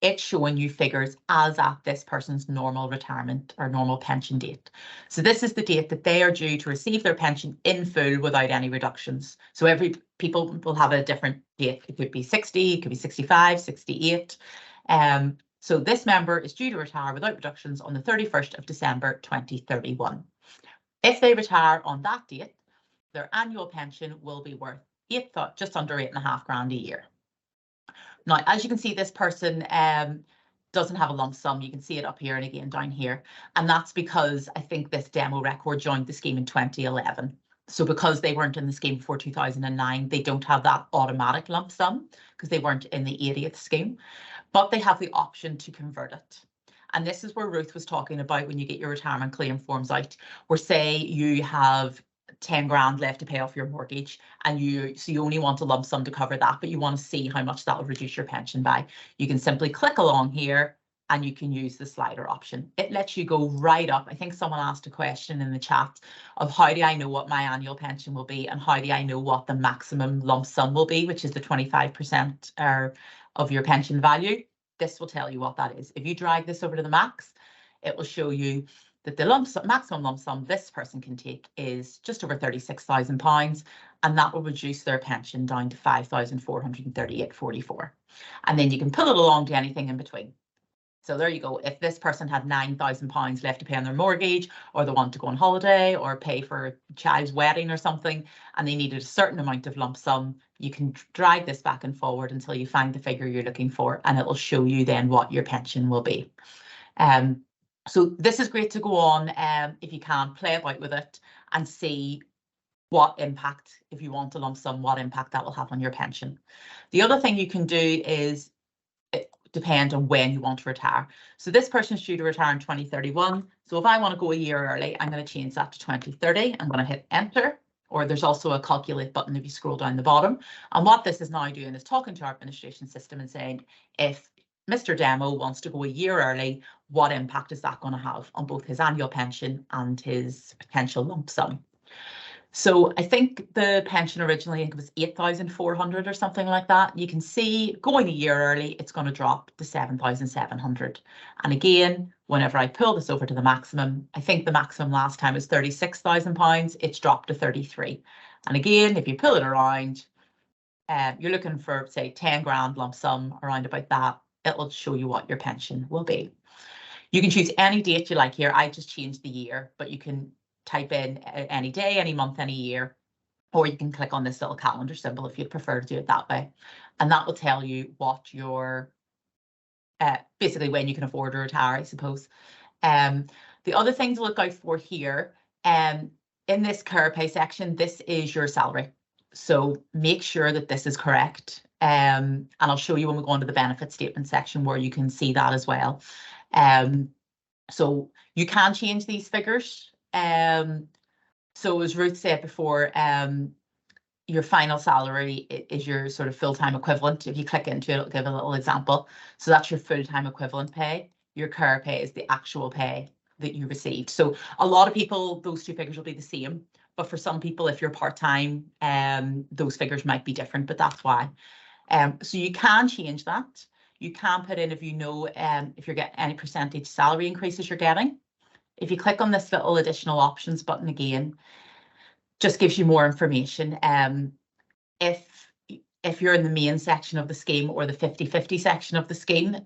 it's showing you figures as at this person's normal retirement or normal pension date. So this is the date that they are due to receive their pension in full without any reductions. So every people will have a different date. It could be 60, it could be 65, 68. So this member is due to retire without reductions on the 31st of December 2031. If they retire on that date, their annual pension will be worth just under 8.5 grand a year. Now, as you can see, this person doesn't have a lump sum. You can see it up here and again down here. And that's because I think this demo record joined the scheme in 2011. So because they weren't in the scheme before 2009, they don't have that automatic lump sum because they weren't in the 80th scheme, but they have the option to convert it. And this is where Ruth was talking about when you get your retirement claim forms out, where say you have 10 grand left to pay off your mortgage and you only want a lump sum to cover that, but you want to see how much that will reduce your pension by. You can simply click along here and you can use the slider option. It lets you go right up. I think someone asked a question in the chat of how do I know what my annual pension will be and how do I know what the maximum lump sum will be, which is the 25% of your pension value. This will tell you what that is. If you drag this over to the max, it will show you that the maximum lump sum this person can take is just over £36,000, and that will reduce their pension down to £5,438.44. And then you can pull it along to anything in between. So there you go. If this person had £9,000 left to pay on their mortgage, or they want to go on holiday or pay for a child's wedding or something, and they needed a certain amount of lump sum, you can drag this back and forward until you find the figure you're looking for, and it will show you then what your pension will be. So this is great to go on if you can play about with it and see what impact, if you want a lump sum, what impact that will have on your pension. The other thing you can do is depend on when you want to retire. So this person's due to retire in 2031. So if I want to go a year early, I'm going to change that to 2030. I'm going to hit enter, or there's also a calculate button if you scroll down the bottom. And what this is now doing is talking to our administration system and saying, if Mr. Demo wants to go a year early, what impact is that going to have on both his annual pension and his potential lump sum? So I think the pension originally, I think it was 8,400 or something like that. You can see going a year early, it's going to drop to 7,700. And again, whenever I pull this over to the maximum, I think the maximum last time was £36,000. It's dropped to 33. And again, if you pull it around, you're looking for, say, 10 grand lump sum, around about that. It will show you what your pension will be. You can choose any date you like here. I just changed the year, but you can type in any day, any month, any year, or you can click on this little calendar symbol if you'd prefer to do it that way. And that will tell you what your, basically when you can afford to retire, I suppose. The other thing to look out for here, in this care pay section, this is your salary. So make sure that this is correct. And I'll show you when we go into the benefit statement section where you can see that as well. So you can change these figures. So as Ruth said before, your final salary is your sort of full-time equivalent. If you click into it, it'll give a little example. So that's your full-time equivalent pay. Your care pay is the actual pay that you received. So a lot of people, those two figures will be the same. But for some people, if you're part-time, those figures might be different, but that's why. So you can change that. You can put in if you know if you're getting any percentage salary increases you're getting. If you click on this little additional options button again, just gives you more information. If you're in the main section of the scheme or the 50-50 section of the scheme,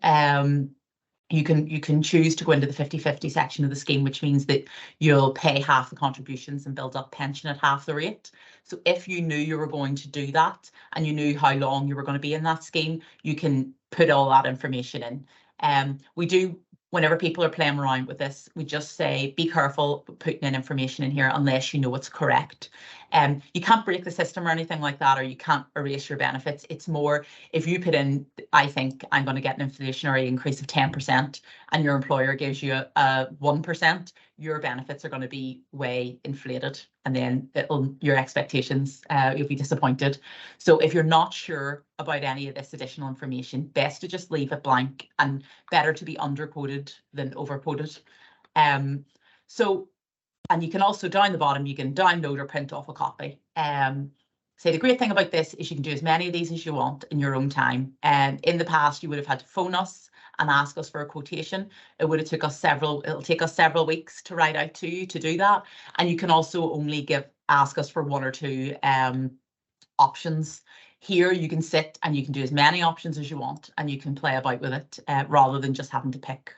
you can choose to go into the 50-50 section of the scheme, which means that you'll pay half the contributions and build up pension at half the rate. So if you knew you were going to do that and you knew how long you were going to be in that scheme, you can put all that information in. We do, whenever people are playing around with this, we just say, be careful putting in information in here unless you know it's correct. You can't break the system or anything like that, or you can't erase your benefits. It's more if you put in, I think I'm going to get an inflationary increase of 10% and your employer gives you a 1%, your benefits are going to be way inflated, and then your expectations, you'll be disappointed. So if you're not sure about any of this additional information, best to just leave it blank, and better to be underquoted than overquoted. And you can also, down the bottom, you can download or print off a copy. So the great thing about this is you can do as many of these as you want in your own time. In the past, you would have had to phone us and ask us for a quotation. It'll take us several weeks to write out to you to do that. And you can also only ask us for one or two options. Here you can sit and you can do as many options as you want, and you can play about with it rather than just having to pick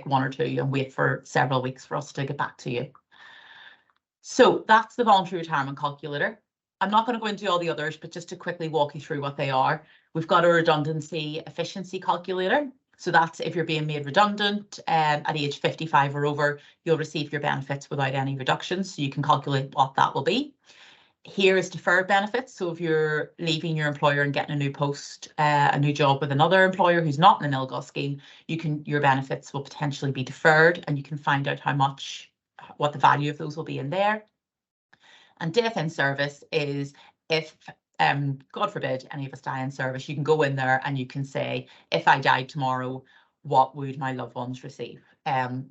one or two and wait for several weeks for us to get back to you. So that's the voluntary retirement calculator. I'm not going to go into all the others, but just to quickly walk you through what they are. We've got a redundancy efficiency calculator. So that's if you're being made redundant at age 55 or over, you'll receive your benefits without any reductions. So you can calculate what that will be. Here is deferred benefits. So if you're leaving your employer and getting a new post, a new job with another employer who's not in the NILGOSC scheme, your benefits will potentially be deferred, and you can find out what the value of those will be in there. And death in service is if, God forbid, any of us die in service, you can go in there and you can say, if I died tomorrow, what would my loved ones receive? And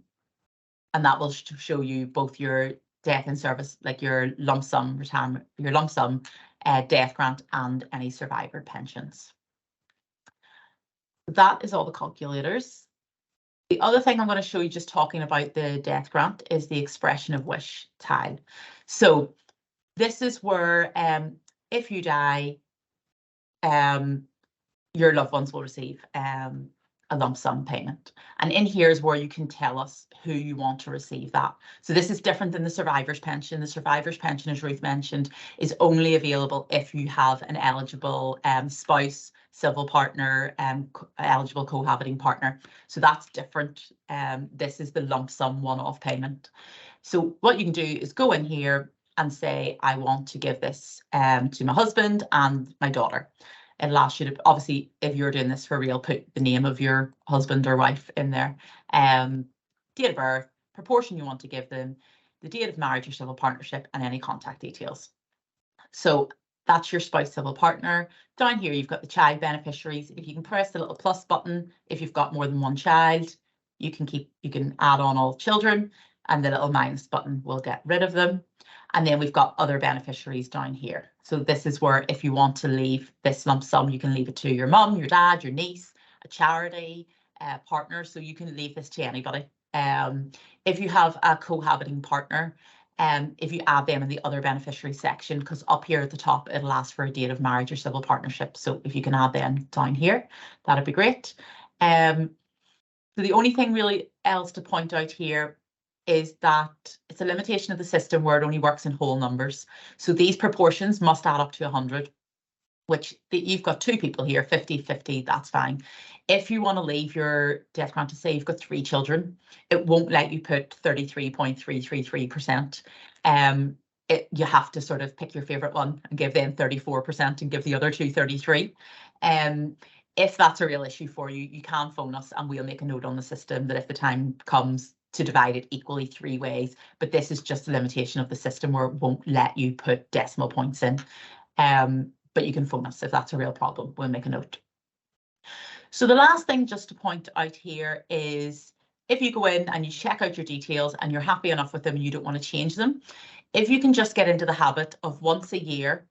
that will show you both your death in service, like your lump sum retirement, your lump sum death grant, and any survivor pensions. That is all the calculators. The other thing I'm going to show you, just talking about the death grant, is the expression of wish tile. So this is where if you die, your loved ones will receive a lump sum payment. And in here is where you can tell us who you want to receive that. So this is different than the survivor's pension. The survivor's pension, as Ruth mentioned, is only available if you have an eligible spouse, civil partner, eligible cohabiting partner. So that's different. This is the lump sum one-off payment. So what you can do is go in here and say, I want to give this to my husband and my daughter. It'll ask you to, obviously, if you're doing this for real, put the name of your husband or wife in there, date of birth, proportion you want to give them, the date of marriage or civil partnership, and any contact details. So that's your spouse, civil partner. Down here, you've got the child beneficiaries. If you can press the little plus button, if you've got more than one child, you can add on all children, and the little minus button will get rid of them. And then we've got other beneficiaries down here. So this is where if you want to leave this lump sum, you can leave it to your mum, your dad, your niece, a charity, partner. So you can leave this to anybody. If you have a cohabiting partner, if you add them in the other beneficiary section, because up here at the top, it'll ask for a date of marriage or civil partnership. So if you can add them down here, that'd be great. So the only thing really else to point out here is that it's a limitation of the system where it only works in whole numbers. So these proportions must add up to 100, which you've got two people here, 50-50, that's fine. If you want to leave your death grant to say you've got 3 children, it won't let you put 33.333%. You have to sort of pick your favorite one and give them 34% and give the other two 33. If that's a real issue for you, you can phone us and we'll make a note on the system that if the time comes to divide it equally 3 ways, but this is just a limitation of the system where it won't let you put decimal points in. But you can phone us if that's a real problem. We'll make a note. So the last thing just to point out here is if you go in and you check out your details and you're happy enough with them and you don't want to change them, if you can just get into the habit of once a year,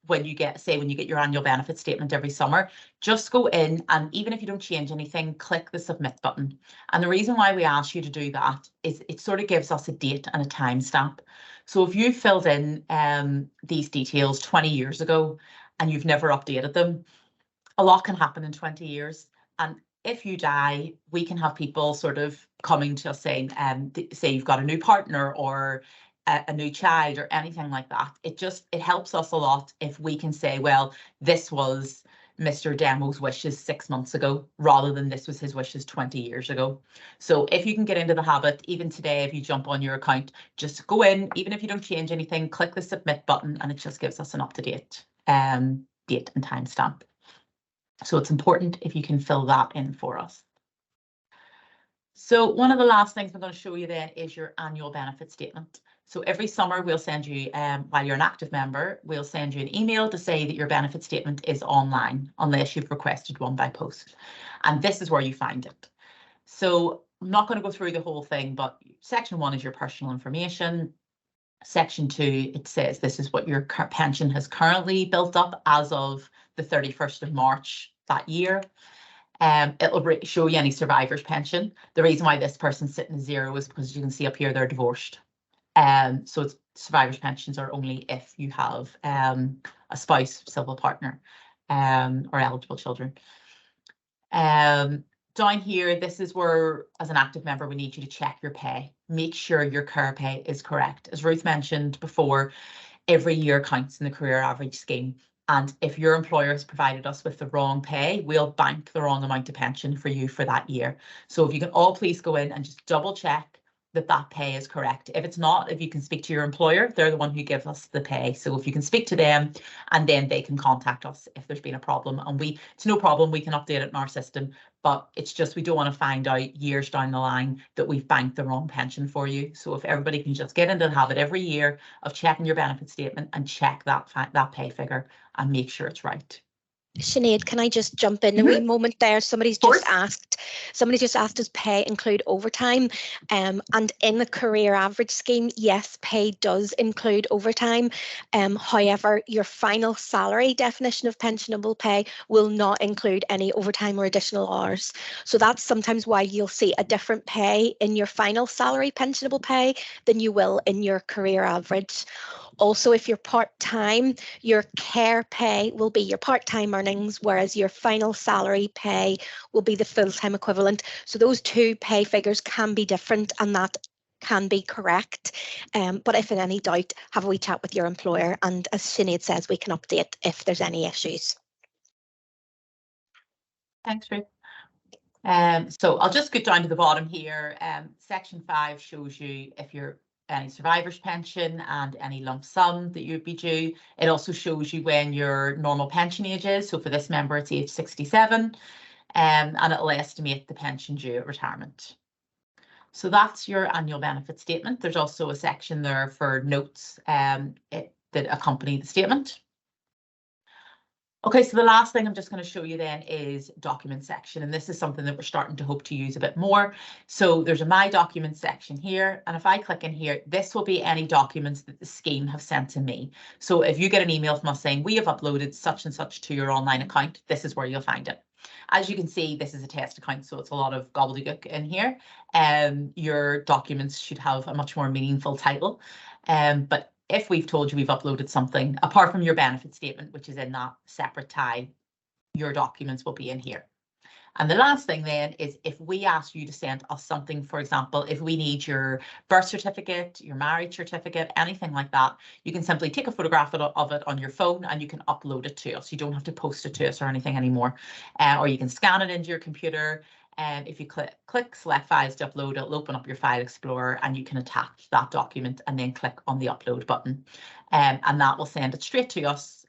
when you get your annual benefit statement every summer, just go in and even if you don't change anything, click the submit button. And the reason why we ask you to do that is it sort of gives us a date and a timestamp. So if you filled in these details 20 years ago and you've never updated them, a lot can happen in 20 years. And if you die, we can have people sort of coming to us saying, say you've got a new partner or a new child or anything like that. It helps us a lot if we can say, well, this was Mr. Demo's wishes 6 months ago, rather than this was his wishes 20 years ago. So if you can get into the habit, even today, if you jump on your account, just go in, even if you don't change anything, click the submit button, and it just gives us an up-to-date date and timestamp. So it's important if you can fill that in for us. So one of the last things I'm going to show you then is your annual benefit statement. So every summer we'll send you, while you're an active member, we'll send you an email to say that your benefit statement is online, unless you've requested one by post. And this is where you find it. So I'm not going to go through the whole thing, but section 1 is your personal information. Section 2, it says this is what your pension has currently built up as of the 31st of March that year. It'll show you any survivor's pension. The reason why this person's sitting at 0 is because you can see up here they're divorced. So survivor's pensions are only if you have a spouse, civil partner, or eligible children. Down here, this is where, as an active member, we need you to check your pay. Make sure your care pay is correct. As Ruth mentioned before, every year counts in the career average scheme. And if your employer has provided us with the wrong pay, we'll bank the wrong amount of pension for you for that year. So if you can all please go in and just double check that that pay is correct. If it's not, if you can speak to your employer, they're the one who gives us the pay. So if you can speak to them, and then they can contact us if there's been a problem. And it's no problem, we can update it in our system, but it's just we don't want to find out years down the line that we've banked the wrong pension for you. So if everybody can just get into the habit every year of checking your benefit statement and check that pay figure and make sure it's right. Sinead, can I just jump in a wee moment there? Somebody's just asked, does pay include overtime? And in the career average scheme, yes, pay does include overtime. However, your final salary definition of pensionable pay will not include any overtime or additional hours. So that's sometimes why you'll see a different pay in your final salary pensionable pay than you will in your career average. Also, if you're part-time, your care pay will be your part-time earnings, whereas your final salary pay will be the full-time equivalent. So those two pay figures can be different, and that can be correct. But if in any doubt, have a wee chat with your employer, and as Sinead says, we can update if there's any issues. Thanks, Ruth. So I'll just get down to the bottom here. Section 5 shows you if you're any survivor's pension and any lump sum that you'd be due. It also shows you when your normal pension age is. So for this member, it's age 67, and it'll estimate the pension due at retirement. So that's your annual benefit statement. There's also a section there for notes that accompany the statement. Okay, so the last thing I'm just going to show you then is document section, and this is something that we're starting to hope to use a bit more. So there's a My Documents section here, and if I click in here, this will be any documents that the scheme have sent to me. So if you get an email from us saying we have uploaded such and such to your online account, this is where you'll find it. As you can see, this is a test account, so it's a lot of gobbledygook in here. Your documents should have a much more meaningful title, but if we've told you we've uploaded something, apart from your benefit statement, which is in that separate tab, your documents will be in here. And the last thing then is if we ask you to send us something, for example, if we need your birth certificate, your marriage certificate, anything like that, you can simply take a photograph of it on your phone and you can upload it to us. You don't have to post it to us or anything anymore. Or you can scan it into your computer. And if you click select files to upload, it'll open up your file explorer and you can attach that document and then click on the upload button. And that will send it straight to us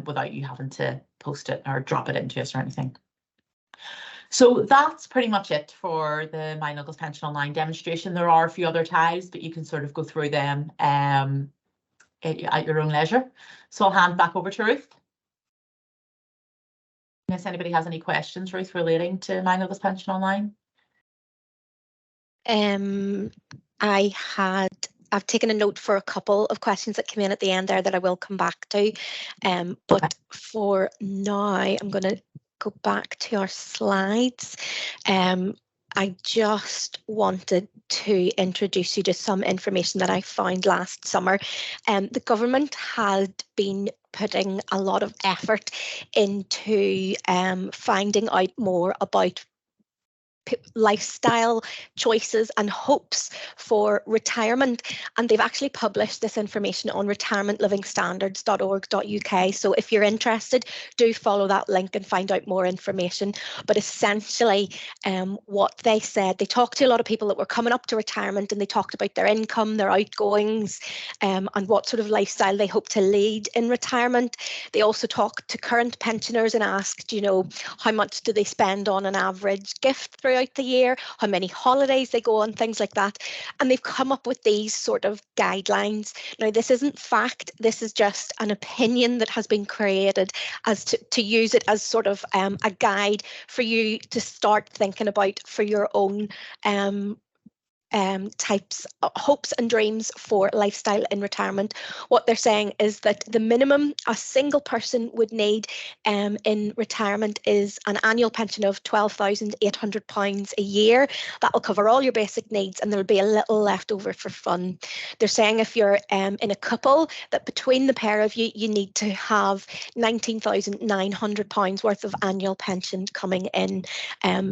without you having to post it or drop it into us or anything. So that's pretty much it for the My NILGOSC Pension Online demonstration. There are a few other tabs, but you can sort of go through them at your own leisure. So I'll hand back over to Ruth. Unless anybody has any questions, Ruth, relating to My NILGOSC Pension Online. I've taken a note for a couple of questions that came in at the end there that I will come back to. But for now, I'm going to go back to our slides. I just wanted to introduce you to some information that I found last summer. The government had been putting a lot of effort into finding out more about lifestyle choices and hopes for retirement, and they've actually published this information on retirementlivingstandards.org.uk. so if you're interested, do follow that link and find out more information. But essentially what they said, they talked to a lot of people that were coming up to retirement, and they talked about their income, their outgoings, and what sort of lifestyle they hope to lead in retirement. They also talked to current pensioners and asked, you know, how much do they spend on an average gift throughout the year, how many holidays they go on, things like that. And they've come up with these sort of guidelines. Now, this isn't fact, this is just an opinion that has been created as to use it as sort of a guide for you to start thinking about for your own types of hopes and dreams for lifestyle in retirement. What they're saying is that the minimum a single person would need in retirement is an annual pension of £12,800 a year. That will cover all your basic needs, and there'll be a little left over for fun. They're saying if you're in a couple, that between the pair of you, you need to have £19,900 worth of annual pension coming in.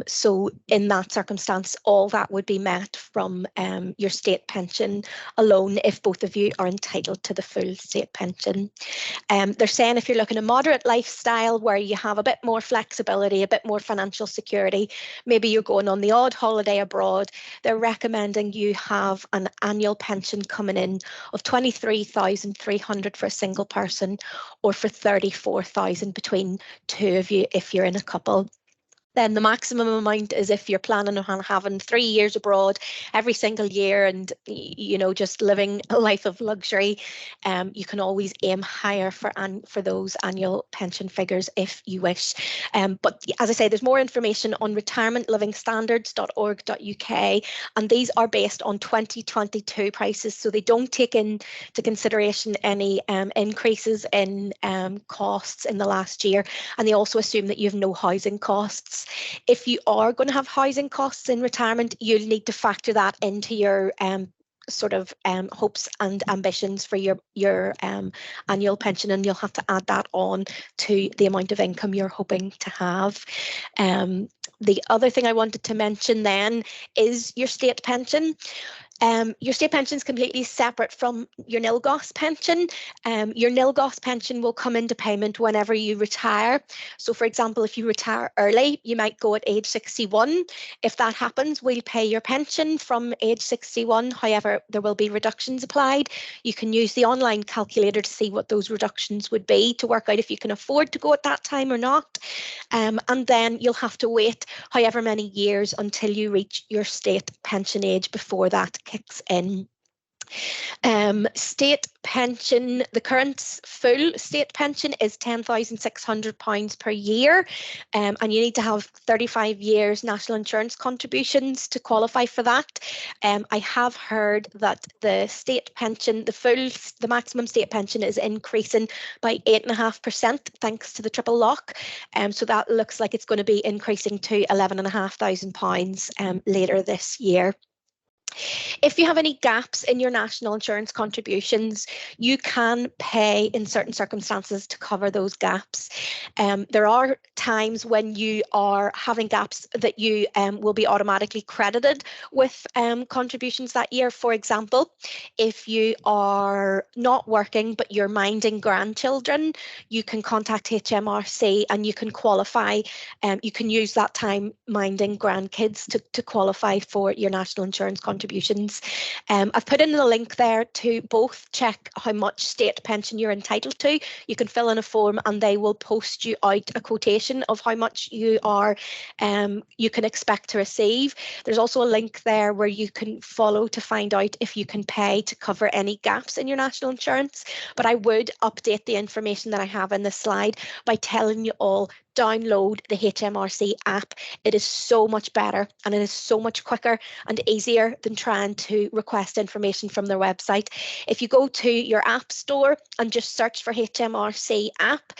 So in that circumstance, all that would be met from from your state pension alone if both of you are entitled to the full state pension. They're saying if you're looking at a moderate lifestyle where you have a bit more flexibility, a bit more financial security, maybe you're going on the odd holiday abroad, they're recommending you have an annual pension coming in of 23,300 for a single person, or for 34,000 between two of you if you're in a couple. Then the maximum amount is if you're planning on having 3 years abroad every single year and, you know, just living a life of luxury, you can always aim higher for those annual pension figures if you wish. But as I say, there's more information on retirementlivingstandards.org.uk, and these are based on 2022 prices, so they don't take into consideration any increases in costs in the last year, and they also assume that you have no housing costs. If you are going to have housing costs in retirement, you'll need to factor that into your sort of hopes and ambitions for your annual pension, and you'll have to add that on to the amount of income you're hoping to have. The other thing I wanted to mention then is your state pension. Your state pension is completely separate from your NILGOSC pension. Your NILGOSC pension will come into payment whenever you retire. So for example, if you retire early, you might go at age 61. If that happens, we'll pay your pension from age 61. However, there will be reductions applied. You can use the online calculator to see what those reductions would be to work out if you can afford to go at that time or not. And then you'll have to wait however many years until you reach your state pension age before that kicks in. State pension, the current full state pension is £10,600 per year, and you need to have 35 years national insurance contributions to qualify for that. I have heard that the state pension, the maximum state pension is increasing by 8.5% thanks to the triple lock. So that looks like it's going to be increasing to £11,500 later this year. If you have any gaps in your national insurance contributions, you can pay in certain circumstances to cover those gaps. There are times when you are having gaps that you will be automatically credited with contributions that year. For example, if you are not working but you're minding grandchildren, you can contact HMRC and you can qualify. You can use that time minding grandkids to qualify for your national insurance contributions. I've put in a link there to both check how much state pension you're entitled to. You can fill in a form and they will post you out a quotation of how much you can expect to receive. There's also a link there where you can follow to find out if you can pay to cover any gaps in your national insurance. But I would update the information that I have in this slide by telling you all, download the HMRC app. It is so much better and it is so much quicker and easier than trying to request information from their website. If you go to your app store and just search for HMRC app,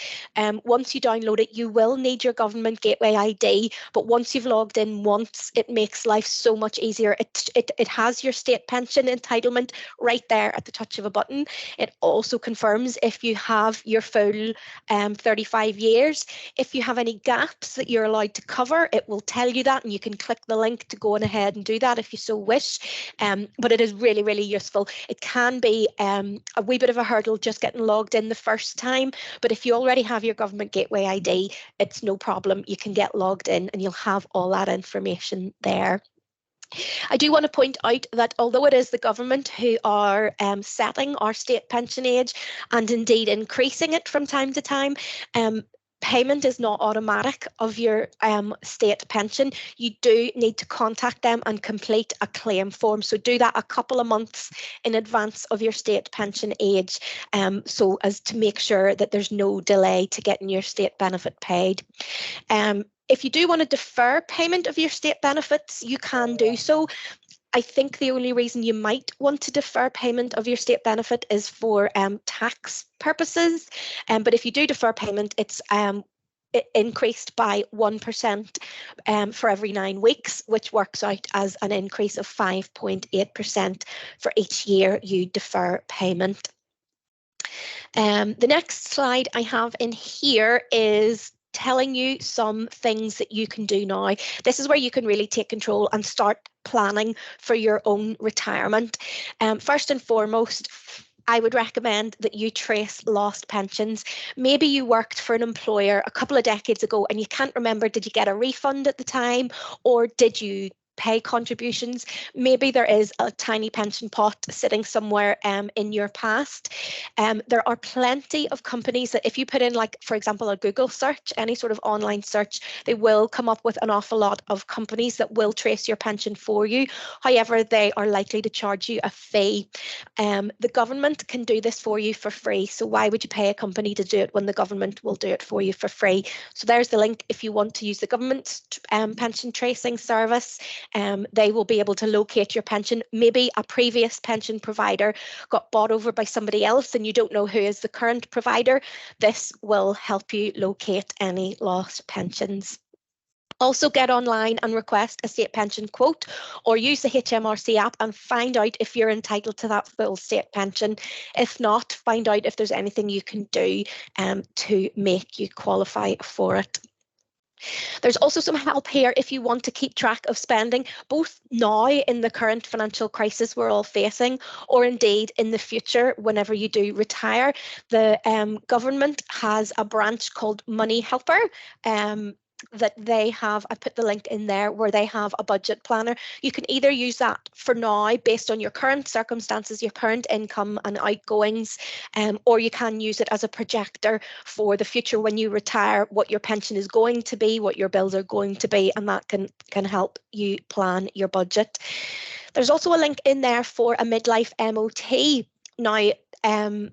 once you download it, you will need your government gateway ID, but once you've logged in once, it makes life so much easier. It has your state pension entitlement right there at the touch of a button. It also confirms if you have your full 35 years. If you have any gaps that you're allowed to cover, it will tell you that, and you can click the link to go on ahead and do that if you so wish. But it is really, really useful. It can be a wee bit of a hurdle just getting logged in the first time, but if you already have your government gateway ID, it's no problem. You can get logged in and you'll have all that information there. I do want to point out that although it is the government who are setting our state pension age and indeed increasing it from time to time, payment is not automatic of your state pension. You do need to contact them and complete a claim form. So do that a couple of months in advance of your state pension age, so as to make sure that there's no delay to getting your state benefit paid. If you do want to defer payment of your state benefits, you can do so. I think the only reason you might want to defer payment of your state benefit is for tax purposes. But if you do defer payment, it's increased by 1% for every 9 weeks, which works out as an increase of 5.8% for each year you defer payment. The next slide I have in here is telling you some things that you can do now. This is where you can really take control and start planning for your own retirement. First and foremost, I would recommend that you trace lost pensions. Maybe you worked for an employer a couple of decades ago and you can't remember, did you get a refund at the time, or did you pay contributions? Maybe there is a tiny pension pot sitting somewhere in your past. There are plenty of companies that if you put in, like, for example, a Google search, any sort of online search, they will come up with an awful lot of companies that will trace your pension for you. However, they are likely to charge you a fee. The government can do this for you for free. So why would you pay a company to do it when the government will do it for you for free? So there's the link if you want to use the government's pension tracing service. They will be able to locate your pension. Maybe a previous pension provider got bought over by somebody else and you don't know who is the current provider. This will help you locate any lost pensions. Also, get online and request a state pension quote, or use the HMRC app and find out if you're entitled to that full state pension. If not, find out if there's anything you can do to make you qualify for it. There's also some help here if you want to keep track of spending, both now in the current financial crisis we're all facing, or indeed in the future whenever you do retire. The government has a branch called Money Helper. That they have, I put the link in there, where they have a budget planner. You can either use that for now based on your current circumstances, your current income and outgoings, or you can use it as a projector for the future when you retire, what your pension is going to be, what your bills are going to be, and that can help you plan your budget. There's also a link in there for a midlife MOT. Now,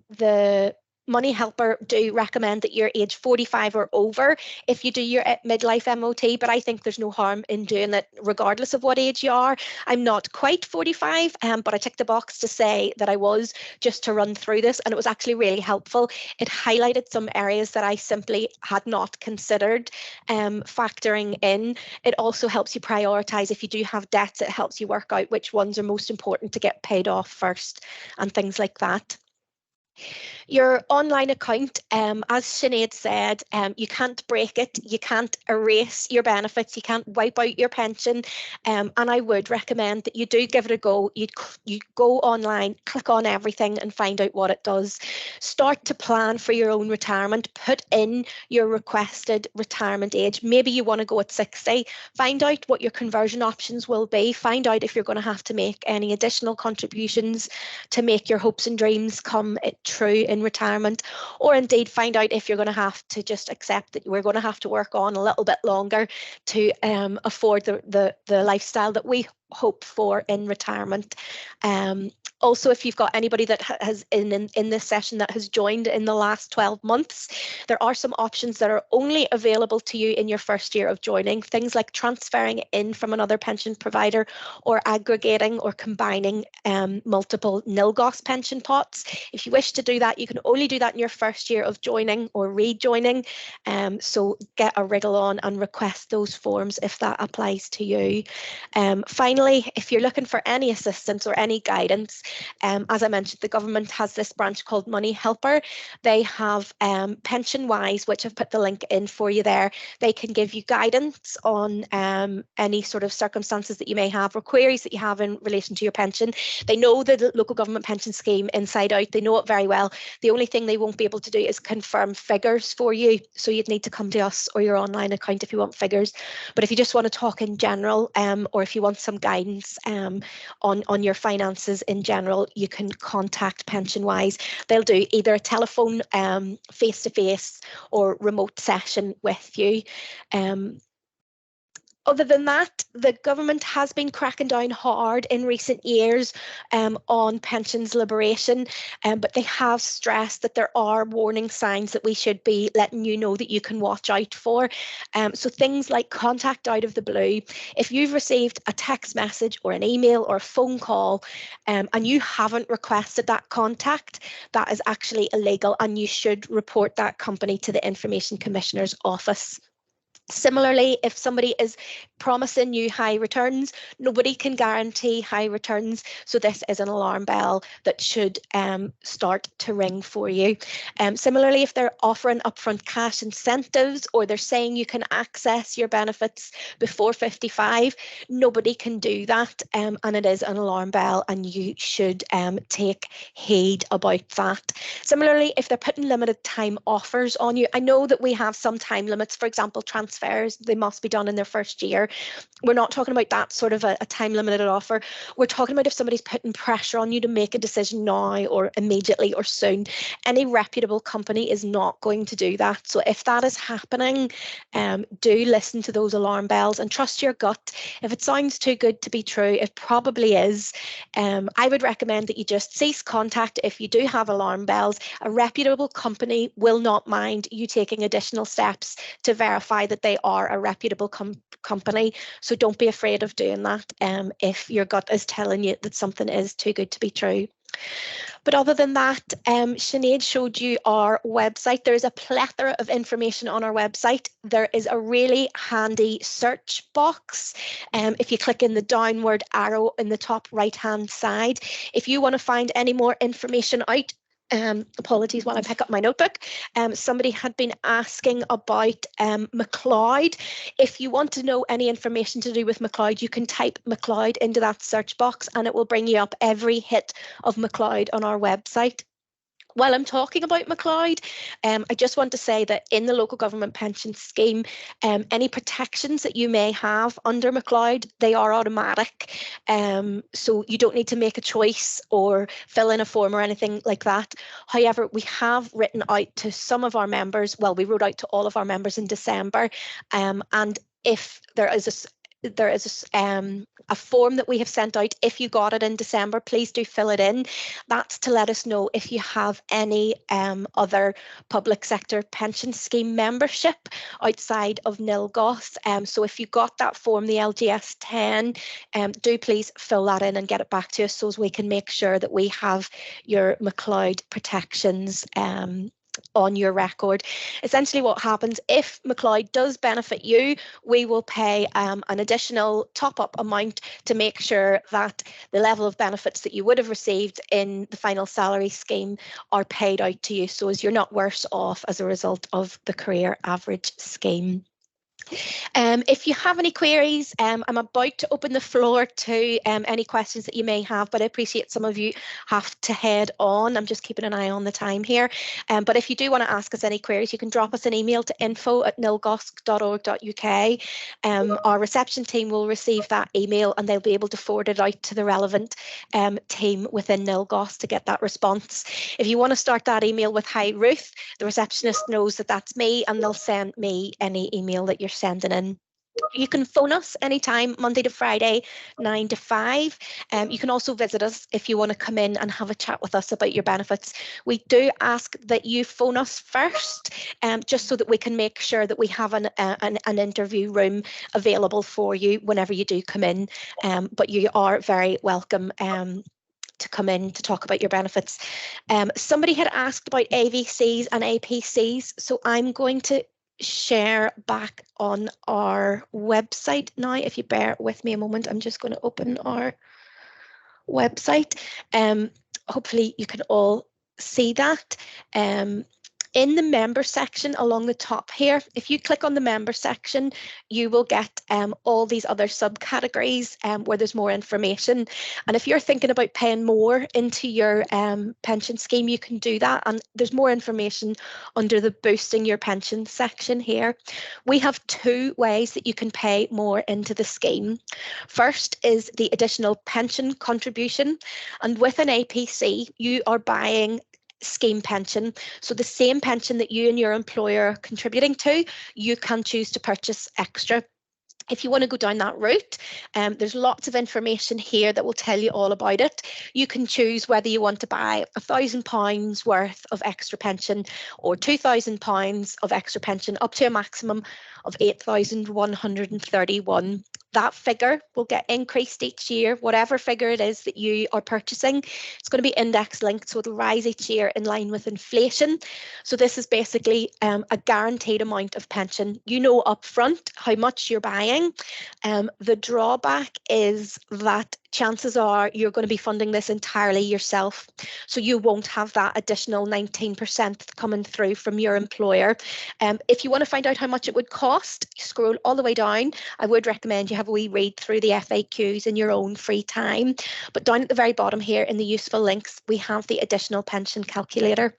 the Money Helper do recommend that you're age 45 or over if you do your midlife MOT, but I think there's no harm in doing it regardless of what age you are. I'm not quite 45, but I ticked the box to say that I was, just to run through this, and it was actually really helpful. It highlighted some areas that I simply had not considered factoring in. It also helps you prioritise. If you do have debts, it helps you work out which ones are most important to get paid off first and things like that. Your online account, as Sinead said, you can't break it, you can't erase your benefits, you can't wipe out your pension, and I would recommend that you do give it a go. You go online, click on everything and find out what it does. Start to plan for your own retirement, put in your requested retirement age. Maybe you want to go at 60, find out what your conversion options will be, find out if you're going to have to make any additional contributions to make your hopes and dreams come true in retirement, or indeed find out if you're going to have to just accept that we're going to have to work on a little bit longer to afford the lifestyle that we hope for in retirement. Also, if you've got anybody that has in this session that has joined in the last 12 months, there are some options that are only available to you in your first year of joining. Things like transferring in from another pension provider, or aggregating or combining multiple NILGOSC pension pots. If you wish to do that, you can only do that in your first year of joining or rejoining. So get a wriggle on and request those forms if that applies to you. Finally, if you're looking for any assistance or any guidance, as I mentioned, the government has this branch called Money Helper. They have PensionWise, which I've put the link in for you there. They can give you guidance on any sort of circumstances that you may have or queries that you have in relation to your pension. They know the local government pension scheme inside out. They know it very well. The only thing they won't be able to do is confirm figures for you. So you'd need to come to us or your online account if you want figures. But if you just want to talk in general, or if you want some guidance on your finances in general, you can contact PensionWise. They'll do either a telephone face-to-face or remote session with you. Other than that, the government has been cracking down hard in recent years on pensions liberation, but they have stressed that there are warning signs that we should be letting you know that you can watch out for. So things like contact out of the blue. If you've received a text message or an email or a phone call and you haven't requested that contact, that is actually illegal, and you should report that company to the Information Commissioner's office. Similarly, if somebody is promising you high returns, nobody can guarantee high returns. So this is an alarm bell that should start to ring for you. Similarly, if they're offering upfront cash incentives or they're saying you can access your benefits before 55, nobody can do that. And it is an alarm bell and you should take heed about that. Similarly, if they're putting limited time offers on you, I know that we have some time limits, for example, transfers, they must be done in their first year. We're not talking about that sort of a time limited offer. We're talking about if somebody's putting pressure on you to make a decision now or immediately or soon. Any reputable company is not going to do that. So if that is happening, do listen to those alarm bells and trust your gut. If it sounds too good to be true, it probably is. I would recommend that you just cease contact if you do have alarm bells. A reputable company will not mind you taking additional steps to verify that they are a reputable company. So don't be afraid of doing that if your gut is telling you that something is too good to be true. But other than that, Sinead showed you our website. There's a plethora of information on our website. There is a really handy search box. If you click in the downward arrow in the top right-hand side, if you want to find any more information out, apologies while I pick up my notebook. Somebody had been asking about McLeod. If you want to know any information to do with McLeod, you can type McLeod into that search box and it will bring you up every hit of McLeod on our website. While I'm talking about McLeod, I just want to say that in the local government pension scheme, any protections that you may have under McLeod, they are automatic. So you don't need to make a choice or fill in a form or anything like that. However, we have written out to some of our members, well, we wrote out to all of our members in December, and if there is a form that we have sent out. If you got it in December, please do fill it in. That's to let us know if you have any other public sector pension scheme membership outside of NILGOSC. So if you got that form, the LGS 10, do please fill that in and get it back to us so as we can make sure that we have your McLeod protections on your record. Essentially what happens if McLeod does benefit you, we will pay an additional top-up amount to make sure that the level of benefits that you would have received in the final salary scheme are paid out to you, so as you're not worse off as a result of the career average scheme. If you have any queries, I'm about to open the floor to any questions that you may have, but I appreciate some of you have to head on. I'm just keeping an eye on the time here. But if you do want to ask us any queries, you can drop us an email to info@nilgosc.org.uk. Our reception team will receive that email and they'll be able to forward it out to the relevant team within NILGOSC to get that response. If you want to start that email with "Hi Ruth," the receptionist knows that that's me and they'll send me any email that you're sending in. You can phone us anytime, Monday to Friday, 9 to 5. You can also visit us if you want to come in and have a chat with us about your benefits. We do ask that you phone us first, just so that we can make sure that we have an interview room available for you whenever you do come in. But you are very welcome to come in to talk about your benefits. Somebody had asked about AVCs and APCs, so I'm going to share back on our website now. If you bear with me a moment, I'm just going to open our website. Hopefully you can all see that. In the member section along the top here, if you click on the member section, you will get all these other subcategories where there's more information. And if you're thinking about paying more into your pension scheme, you can do that. And there's more information under the boosting your pension section here. We have two ways that you can pay more into the scheme. First is the additional pension contribution. And with an APC, you are buying scheme pension. So the same pension that you and your employer are contributing to, you can choose to purchase extra. If you want to go down that route, there's lots of information here that will tell you all about it. You can choose whether you want to buy £1,000 worth of extra pension or £2,000 of extra pension, up to a maximum of 8,131. that figure will get increased each year, whatever figure it is that you are purchasing. It's going to be index linked, so it'll rise each year in line with inflation. So this is basically a guaranteed amount of pension. You know upfront how much you're buying. The drawback is that chances are you're going to be funding this entirely yourself. So you won't have that additional 19% coming through from your employer. If you want to find out how much it would cost, scroll all the way down. I would recommend you have a wee read through the FAQs in your own free time. But down at the very bottom here in the useful links, we have the additional pension calculator.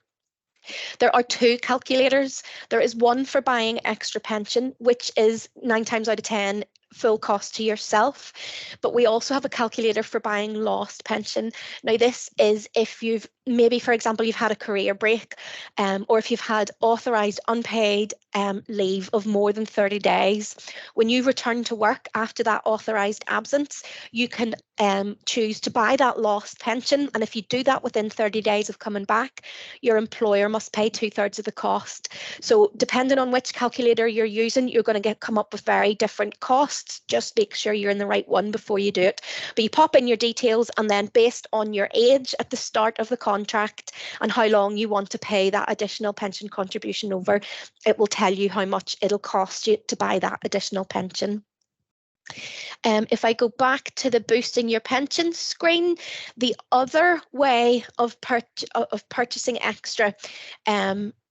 There are two calculators. There is one for buying extra pension, which is 9 times out of 10 full cost to yourself, but we also have a calculator for buying lost pension. Now this is if you've maybe, for example, you've had a career break, or if you've had authorised unpaid leave of more than 30 days. When you return to work after that authorised absence, you can choose to buy that lost pension, and if you do that within 30 days of coming back, your employer must pay 2/3 of the cost. So depending on which calculator you're using, you're going to come up with very different costs. Just make sure you're in the right one before you do it. But you pop in your details, and then based on your age at the start of the contract and how long you want to pay that additional pension contribution over, it will tell you how much it'll cost you to buy that additional pension. If I go back to the boosting your pension screen, the other way of purchasing extra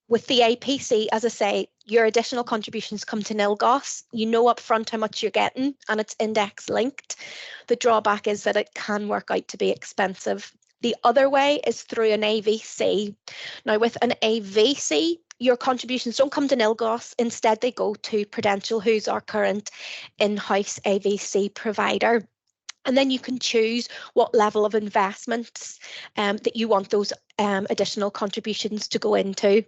with the APC, as I say, your additional contributions come to NILGOSC. You know upfront how much you're getting, and it's index linked. The drawback is that it can work out to be expensive. The other way is through an AVC. Now, with an AVC, your contributions don't come to NILGOSC. Instead, they go to Prudential, who's our current in-house AVC provider. And then you can choose what level of investments that you want those additional contributions to go into.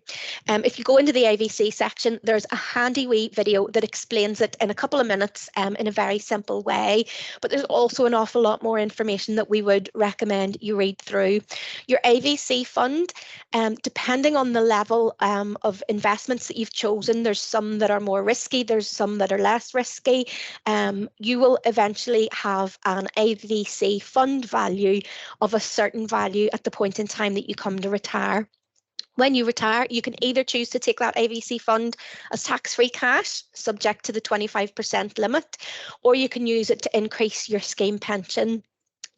If you go into the AVC section, there's a handy wee video that explains it in a couple of minutes in a very simple way, but there's also an awful lot more information that we would recommend you read through. Your AVC fund, depending on the level of investments that you've chosen, there's some that are more risky, there's some that are less risky. You will eventually have an AVC fund value of a certain value at the point in time that you come to retire. When you retire, you can either choose to take that AVC fund as tax-free cash, subject to the 25% limit, or you can use it to increase your scheme pension.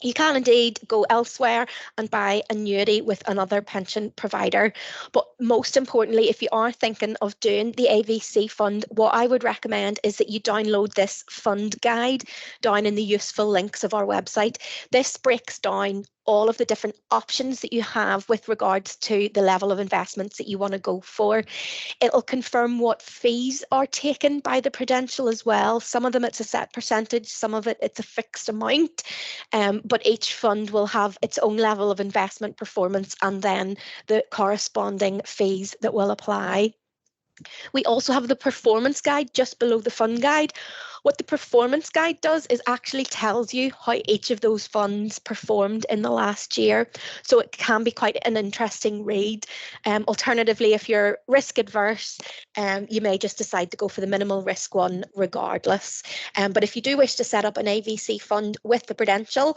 You can indeed go elsewhere and buy annuity with another pension provider. But most importantly, if you are thinking of doing the AVC fund, what I would recommend is that you download this fund guide down in the useful links of our website. This breaks down all of the different options that you have with regards to the level of investments that you want to go for. It'll confirm what fees are taken by the Prudential as well. Some of them it's a set percentage, some of it it's a fixed amount, but each fund will have its own level of investment performance and then the corresponding fees that will apply. We also have the performance guide just below the fund guide. What the performance guide does is actually tells you how each of those funds performed in the last year. So it can be quite an interesting read. Alternatively, if you're risk adverse, you may just decide to go for the minimal risk one regardless. But if you do wish to set up an AVC fund with the Prudential,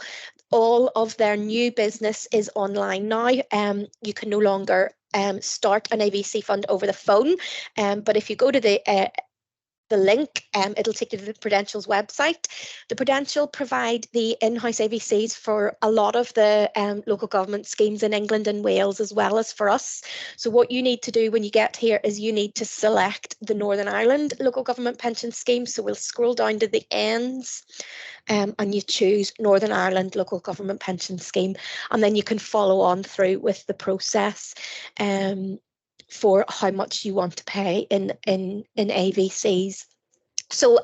all of their new business is online now. You can no longer start an AVC fund over the phone, but if you go to the link, it'll take you to the Prudential's website. The Prudential provide the in-house AVCs for a lot of the local government schemes in England and Wales, as well as for us. So what you need to do when you get here is you need to select the Northern Ireland local government pension scheme. So we'll scroll down to the ends and you choose Northern Ireland local government pension scheme, and then you can follow on through with the process for how much you want to pay in AVCs. So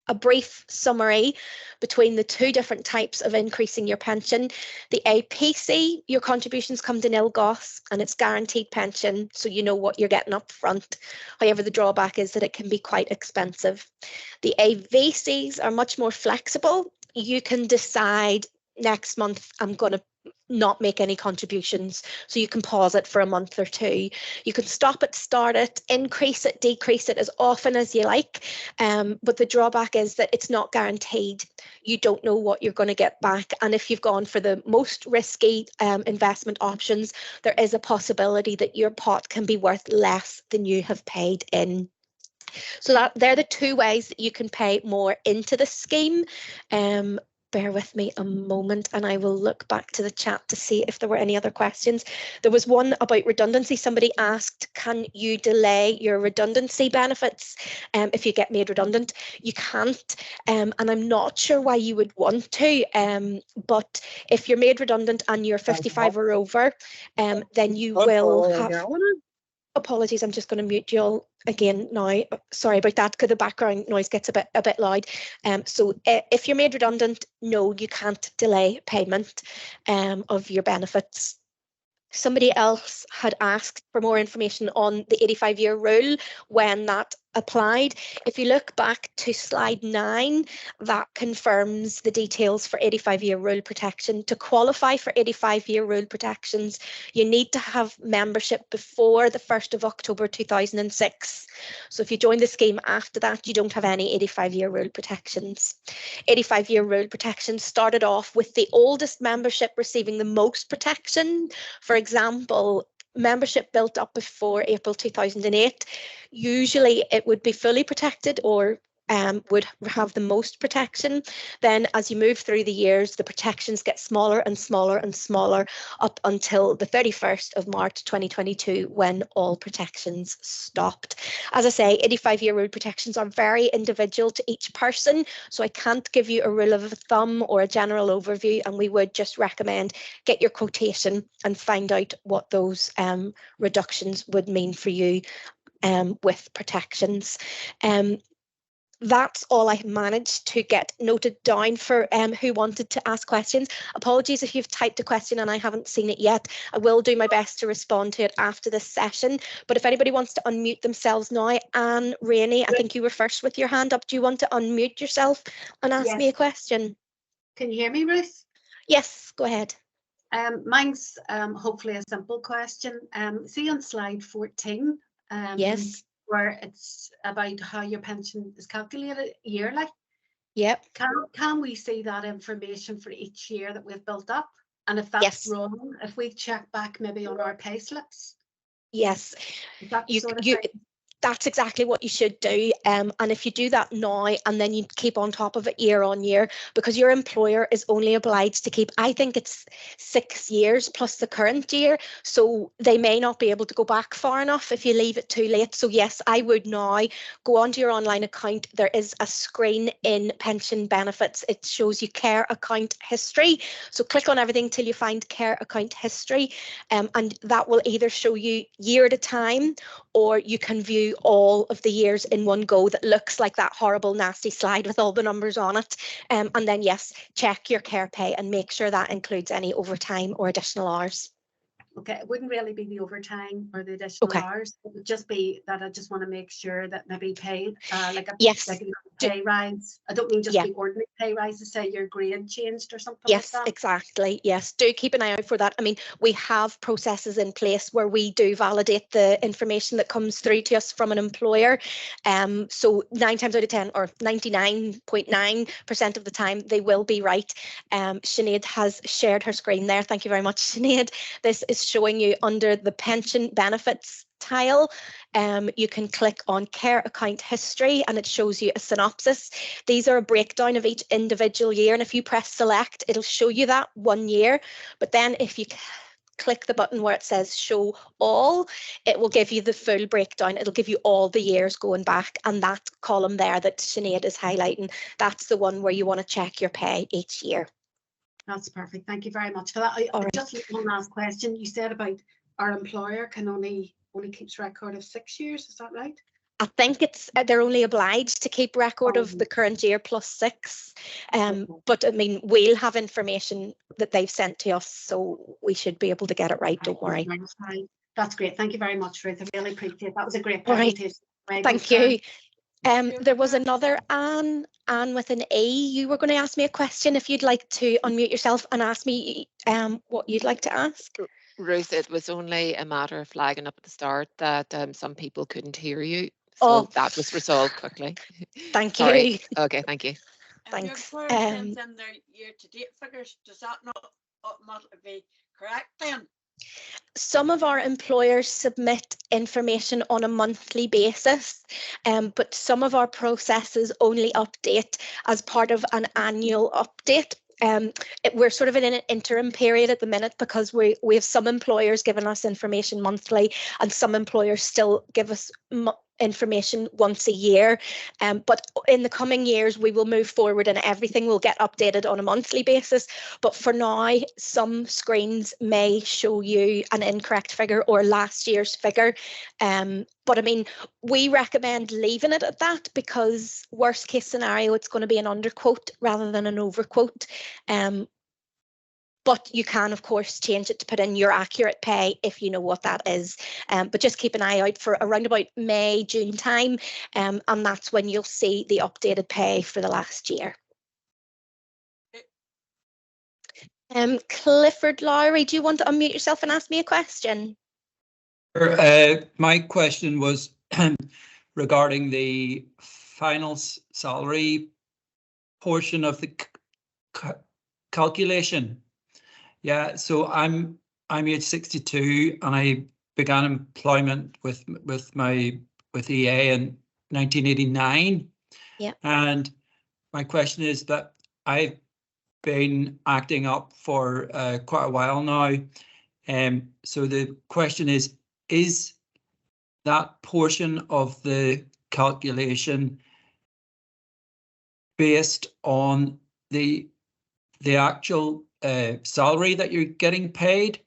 a brief summary between the two different types of increasing your pension. The APC, your contributions come to NILGOSC and it's guaranteed pension, so you know what you're getting up front. However, the drawback is that it can be quite expensive. The AVCs are much more flexible. You can decide next month I'm going to not make any contributions. So you can pause it for a month or two. You can stop it, start it, increase it, decrease it as often as you like. But the drawback is that it's not guaranteed. You don't know what you're going to get back. And if you've gone for the most risky investment options, there is a possibility that your pot can be worth less than you have paid in. So that they're the two ways that you can pay more into the scheme. Bear with me a moment and I will look back to the chat to see if there were any other questions. There was one about redundancy. Somebody asked, can you delay your redundancy benefits if you get made redundant? You can't, and I'm not sure why you would want to, but if you're made redundant and you're 55 or over, then you will have... Apologies, I'm just going to mute you all again now. Sorry about that, because the background noise gets a bit loud. So if you're made redundant, no, you can't delay payment of your benefits. Somebody else had asked for more information on the 85-year rule when that applied. If you look back to slide 9, that confirms the details for 85-year rule protection. To qualify for 85-year rule protections, you need to have membership before the 1st of October 2006. So if you join the scheme after that, you don't have any 85-year rule protections. 85-year rule protections started off with the oldest membership receiving the most protection. For example, membership built up before April 2008, usually it would be fully protected or would have the most protection. Then as you move through the years, the protections get smaller and smaller and smaller up until the 31st of March 2022 when all protections stopped. As I say, 85-year rule protections are very individual to each person, so I can't give you a rule of thumb or a general overview, and we would just recommend get your quotation and find out what those reductions would mean for you with protections. That's all I managed to get noted down for who wanted to ask questions. Apologies if you've typed a question and I haven't seen it yet. I will do my best to respond to it after this session. But if anybody wants to unmute themselves now, Anne, Rainey, I think you were first with your hand up. Do you want to unmute yourself and ask me a question? Can you hear me, Ruth? Yes, go ahead. Mine's hopefully a simple question. See on slide 14. Yes. Where it's about how your pension is calculated yearly. Yep. Can we see that information for each year that we've built up? And if that's wrong, if we check back maybe on our pay slips? Yes. That's exactly what you should do. And if you do that now and then you keep on top of it year on year, because your employer is only obliged to keep, I think it's 6 years plus the current year. So they may not be able to go back far enough if you leave it too late. So yes, I would now go onto your online account. There is a screen in pension benefits. It shows you care account history. So click on everything till you find care account history. And that will either show you year at a time, or you can view all of the years in one go that looks like that horrible nasty slide with all the numbers on it. And then yes, check your care pay and make sure that includes any overtime or additional hours. Okay, it wouldn't really be the overtime or the additional hours. It would just be that I just want to make sure that maybe paid like a pay rise. I don't mean just the ordinary pay rise to say your grade changed or something like that. Yes, exactly. Yes, do keep an eye out for that. I mean, we have processes in place where we do validate the information that comes through to us from an employer. So 9 times out of 10 or 99.9% of the time they will be right. Sinead has shared her screen there. Thank you very much, Sinead. This is showing you under the pension benefits tile. You can click on care account history and it shows you a synopsis. These are a breakdown of each individual year, and if you press select, it'll show you that 1 year. But then if you click the button where it says show all, it will give you the full breakdown. It'll give you all the years going back, and that column there that Sinead is highlighting, that's the one where you want to check your pay each year. That's perfect. Thank you very much for that. Just one last question. You said about our employer can only keeps record of 6 years. Is that right? I think it's they're only obliged to keep record of the current year plus 6. But I mean, we'll have information that they've sent to us, so we should be able to get it right. Don't worry. That's great. Thank you very much, Ruth. I really appreciate it. That was a great presentation. Thank you. There was another Anne with an E. You were going to ask me a question. If you'd like to unmute yourself and ask me what you'd like to ask. Ruth, it was only a matter of flagging up at the start that some people couldn't hear you. So that was resolved quickly. Thank you. Okay, thank you. Thanks. Your employer sends in their year-to-date figures. Does that not automatically be correct then? Some of our employers submit information on a monthly basis, but some of our processes only update as part of an annual update. We're sort of in an interim period at the minute because we have some employers giving us information monthly and some employers still give us information once a year, but in the coming years we will move forward and everything will get updated on a monthly basis. But for now, some screens may show you an incorrect figure or last year's figure, but I mean, we recommend leaving it at that because worst case scenario it's going to be an underquote rather than an overquote. But you can, of course, change it to put in your accurate pay if you know what that is. But just keep an eye out for around about May, June time, and that's when you'll see the updated pay for the last year. Clifford Lowry, do you want to unmute yourself and ask me a question? My question was regarding the final salary portion of the calculation. Yeah, so I'm age 62 and I began employment with EA in 1989. Yeah. And my question is that I've been acting up for quite a while now. So the question is that portion of the calculation based on the actual salary that you're getting paid,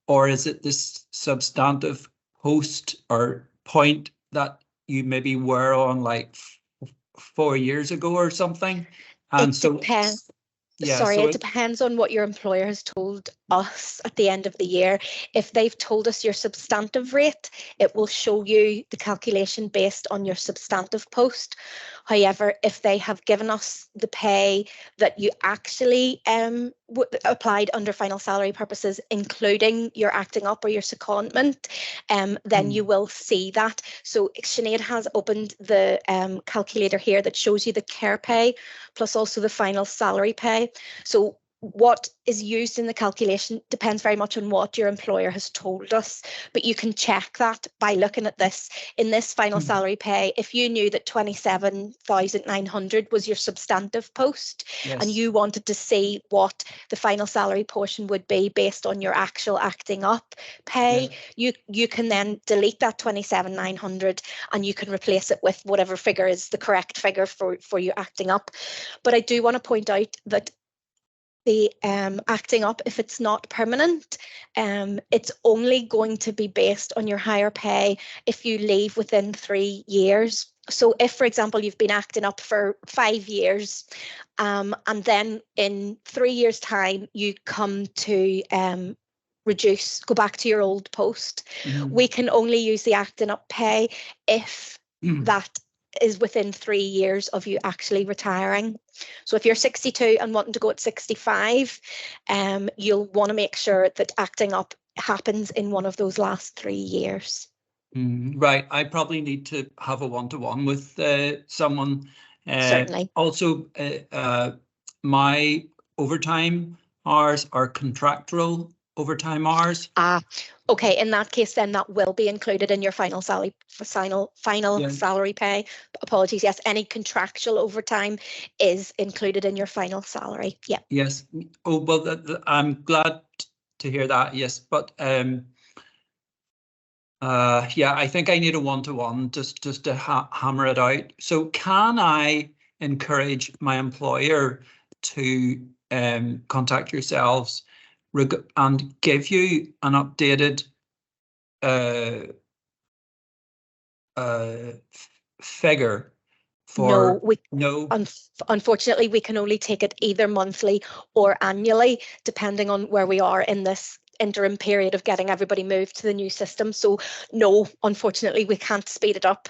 or is it this substantive post or point that you maybe were on like 4 years ago or something? And it depends. Yeah, sorry, so it depends on what your employer has told us at the end of the year. If they've told us your substantive rate, it will show you the calculation based on your substantive post. However, if they have given us the pay that you actually applied under final salary purposes, including your acting up or your secondment, then you will see that. So Sinead has opened the calculator here that shows you the care pay plus also the final salary pay. So what is used in the calculation depends very much on what your employer has told us, but you can check that by looking at this. In this final salary pay, if you knew that 27,900 was your substantive post, yes, and you wanted to see what the final salary portion would be based on your actual acting up pay, you can then delete that 27,900 and you can replace it with whatever figure is the correct figure for you acting up. But I do want to point out that the acting up, if it's not permanent, it's only going to be based on your higher pay if you leave within 3 years. So if, for example, you've been acting up for 5 years, and then in 3 years' time you come to go back to your old post, we can only use the acting up pay if that is within 3 years of you actually retiring. So if you're 62 and wanting to go at 65, you'll want to make sure that acting up happens in one of those last 3 years. Right, I probably need to have a one-to-one with someone. Certainly. Also, my overtime hours are contractual overtime hours. Okay, in that case then that will be included in your final salary salary pay. Apologies, yes, any contractual overtime is included in your final salary. Yeah. Yes. Oh, well, I'm glad to hear that. Yes, but yeah, I think I need a one-to-one just to hammer it out. So can I encourage my employer to contact yourselves and give you an updated figure for? No. Unfortunately, we can only take it either monthly or annually, depending on where we are in this interim period of getting everybody moved to the new system. So no, unfortunately, we can't speed it up.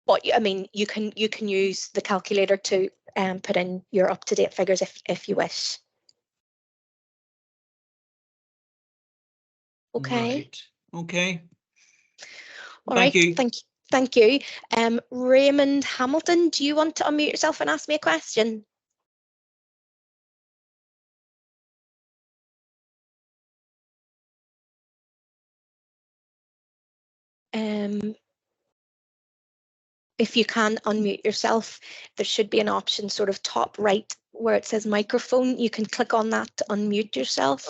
But I mean, you can use the calculator to put in your up-to-date figures if you wish. Okay. Right. Okay. All Thank right. you. Thank you. Raymond Hamilton, do you want to unmute yourself and ask me a question? If you can unmute yourself, there should be an option sort of top right where it says microphone. You can click on that to unmute yourself.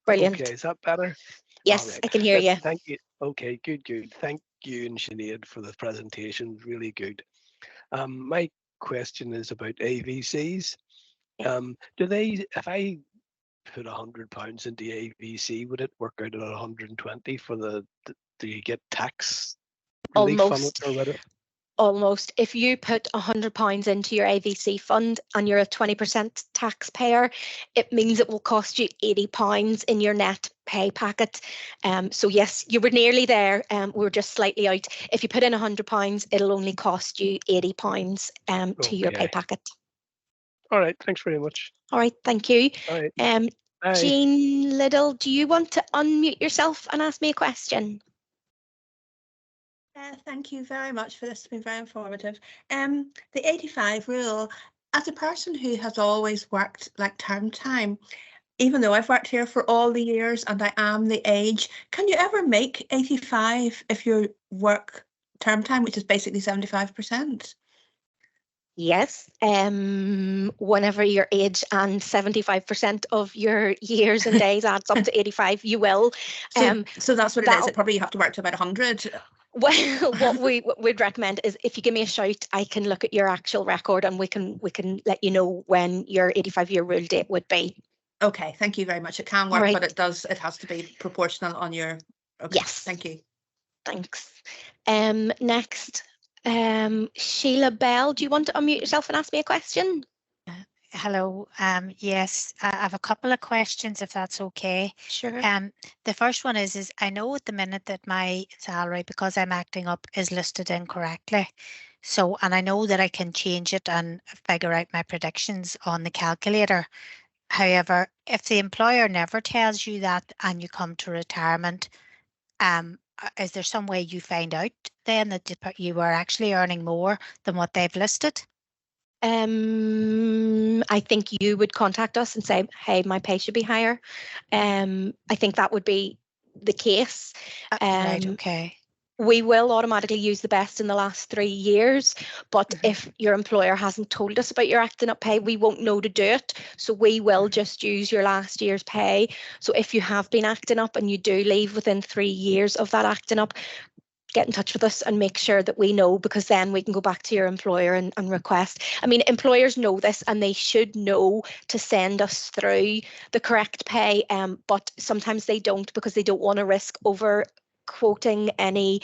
Brilliant. Okay, is that better? Yes, right. I can hear you. Thank you. Okay, good. Thank you and Sinead for the presentation. Really good. My question is about AVCs. Do they, if I put £100 into AVC, would it work out at 120 for do you get tax relief on it or whatever? Almost. If you put £100 into your AVC fund and you're a 20% taxpayer, it means it will cost you £80 in your net pay packet. So yes, you were nearly there. We were just slightly out. If you put in £100, it'll only cost you £80 to your pay packet. All right, thanks very much. All right, thank you. All right. Jean Liddell, do you want to unmute yourself and ask me a question? Thank you very much for this. It's been very informative. The 85 rule, as a person who has always worked like term time, even though I've worked here for all the years and I am the age, can you ever make 85 if you work term time, which is basically 75%? Yes, whenever your age and 75% of your years and days adds up to 85, you will. So that's what it is. It probably you have to work to about 100. Well, what we'd recommend is if you give me a shout, I can look at your actual record and we can let you know when your 85-year rule date would be. Okay, thank you very much. It can work, but it has to be proportional on your. Okay, yes. Thank you. Thanks. Next, Sheila Bell, do you want to unmute yourself and ask me a question? Hello. Yes, I have a couple of questions, if that's okay. Sure. The first one is I know at the minute that my salary, because I'm acting up, is listed incorrectly. So, and I know that I can change it and figure out my predictions on the calculator. However, if the employer never tells you that and you come to retirement, is there some way you find out then that you were actually earning more than what they've listed? I think you would contact us and say, hey, my pay should be higher. I think that would be the case. Right, okay. We will automatically use the best in the last 3 years, but if your employer hasn't told us about your acting up pay, we won't know to do it. So we will just use your last year's pay. So if you have been acting up and you do leave within 3 years of that acting up, get in touch with us and make sure that we know, because then we can go back to your employer and request. I mean, employers know this and they should know to send us through the correct pay, but sometimes they don't because they don't want to risk over quoting any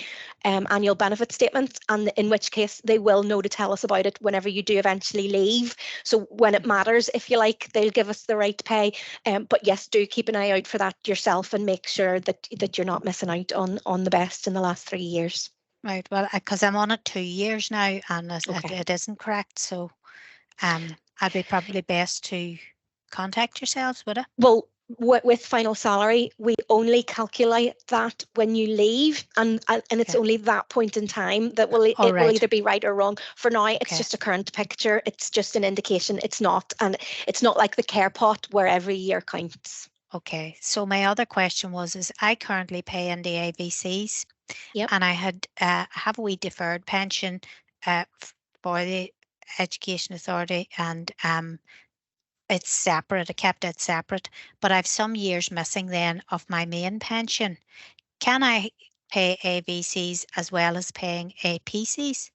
annual benefit statements, and in which case they will know to tell us about it whenever you do eventually leave. So when it matters, if you like, they'll give us the right pay. But yes, do keep an eye out for that yourself and make sure that you're not missing out on the best in the last 3 years. Right, well, because I'm on it 2 years now and it isn't correct, so I'd be probably best to contact yourselves, would it? Well, with final salary, we only calculate that when you leave, and it's only that point in time that will either be right or wrong. For now, it's just a current picture. It's just an indication. It's not like the care pot where every year counts. Okay. So my other question is I currently pay in the AVCs, and I have a wee deferred pension for the Education Authority, and it's separate. I kept it separate, but I've some years missing then of my main pension. Can I pay AVCs as well as paying APCs?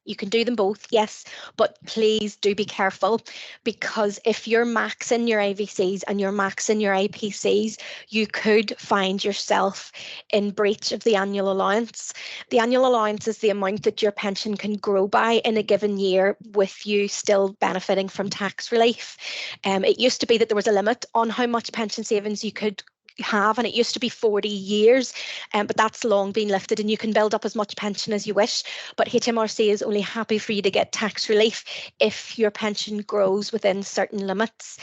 You can do them both, yes, but please do be careful, because if you're maxing your AVCs and you're maxing your APCs, you could find yourself in breach of the annual allowance. The annual allowance is the amount that your pension can grow by in a given year with you still benefiting from tax relief. It used to be that there was a limit on how much pension savings you could have, and it used to be 40 years, but that's long been lifted, and you can build up as much pension as you wish. But HMRC is only happy for you to get tax relief if your pension grows within certain limits.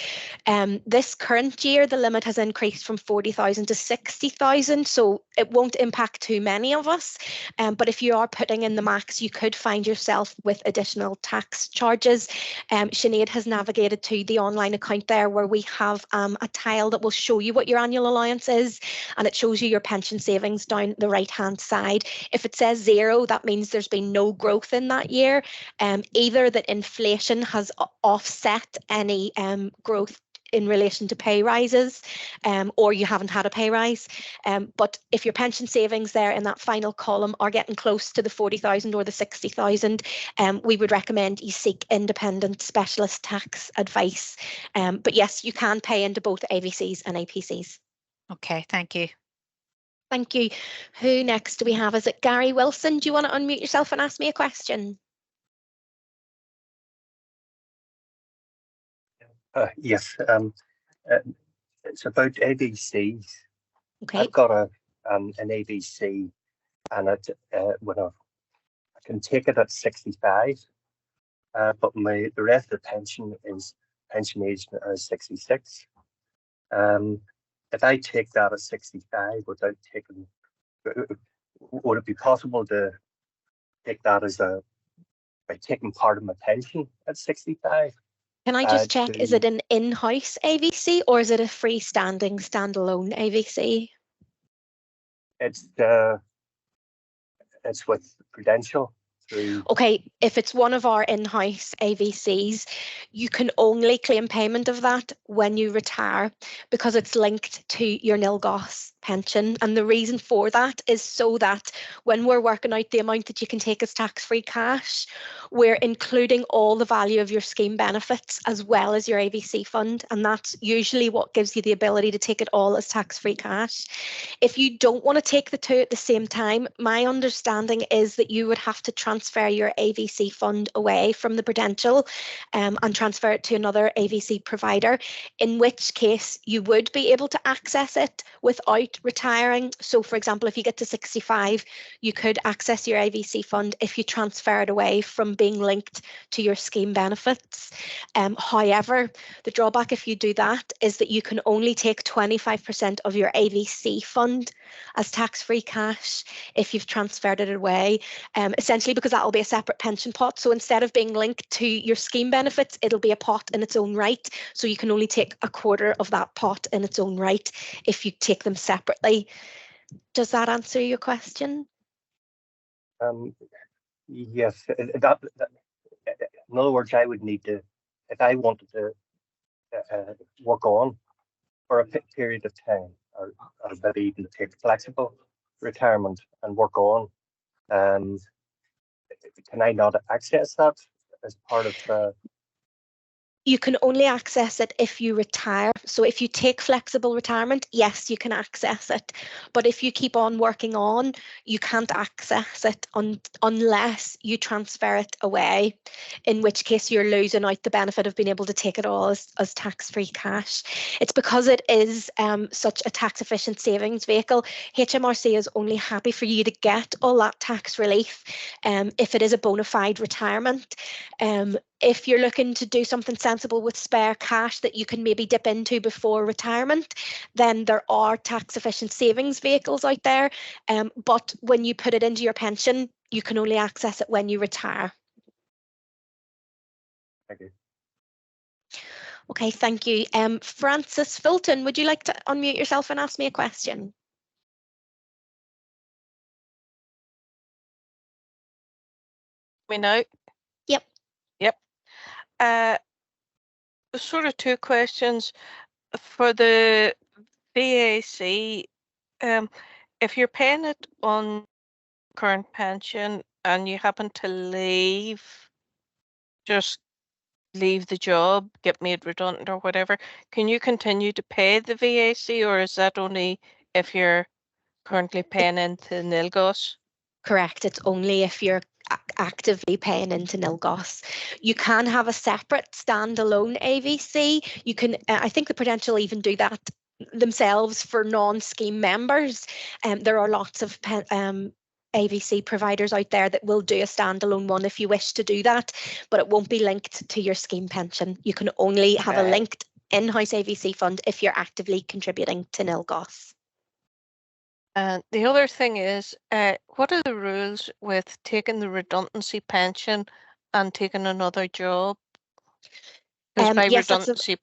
This current year, the limit has increased from 40,000 to 60,000, so it won't impact too many of us. But if you are putting in the max, you could find yourself with additional tax charges. Sinead has navigated to the online account there, where we have a tile that will show you what your annual allowance is, and it shows you your pension savings down the right hand side. If it says 0, that means there's been no growth in that year. Either that inflation has offset any growth in relation to pay rises, or you haven't had a pay rise. But if your pension savings there in that final column are getting close to the 40,000 or the 60,000, we would recommend you seek independent specialist tax advice. But yes, you can pay into both AVCs and APCs. Okay, thank you. Thank you. Who next do we have? Is it Gary Wilson? Do you want to unmute yourself and ask me a question? Yes, it's about ABCs. Okay. I've got an ABC, and it when I can take it at 65, but the rest of the pension age is 66. If I take that at 65 without taking, would it be possible to take that as by taking part of my pension at 65? Can I just check, is it an in-house AVC or is it a freestanding, standalone AVC? It's with Prudential. Okay, if it's one of our in-house AVCs, you can only claim payment of that when you retire, because it's linked to your NILGOSC pension. And the reason for that is so that when we're working out the amount that you can take as tax-free cash, we're including all the value of your scheme benefits as well as your AVC fund. And that's usually what gives you the ability to take it all as tax-free cash. If you don't want to take the two at the same time, my understanding is that you would have to transfer your AVC fund away from the Prudential and transfer it to another AVC provider, in which case you would be able to access it without retiring. So for example, if you get to 65, you could access your AVC fund if you transfer it away from being linked to your scheme benefits. However, the drawback if you do that is that you can only take 25% of your AVC fund as tax-free cash if you've transferred it away, essentially because that will be a separate pension pot. So instead of being linked to your scheme benefits, it'll be a pot in its own right. So you can only take a quarter of that pot in its own right if you take them separately. Does that answer your question? Yes. In other words, I would need to, if I wanted to work on for a period of time, or maybe even take flexible retirement and work on, can I not access that as part of? You can only access it if you retire. So if you take flexible retirement, yes, you can access it. But if you keep on working on, you can't access it unless you transfer it away, in which case you're losing out the benefit of being able to take it all as tax-free cash. It's because it is such a tax-efficient savings vehicle. HMRC is only happy for you to get all that tax relief if it is a bona fide retirement. If you're looking to do something sensible with spare cash that you can maybe dip into before retirement, then there are tax efficient savings vehicles out there. But when you put it into your pension, you can only access it when you retire. Thank you. Okay, thank you. Francis Fulton, would you like to unmute yourself and ask me a question? Me now? Yep. Yep. Sort of two questions. For the VAC, if you're paying it on current pension and you happen to leave the job, get made redundant or whatever, can you continue to pay the VAC, or is that only if you're currently paying into NILGOSC? Correct. It's only if you're actively paying into NILGOSC. You can have a separate standalone AVC. You can, I think the Prudential even do that themselves for non-scheme members. There are lots of AVC providers out there that will do a standalone one if you wish to do that, but it won't be linked to your scheme pension. You can only have a linked in-house AVC fund if you're actively contributing to NILGOSC. And the other thing is, what are the rules with taking the redundancy pension and taking another job? Because by yes, redundancy.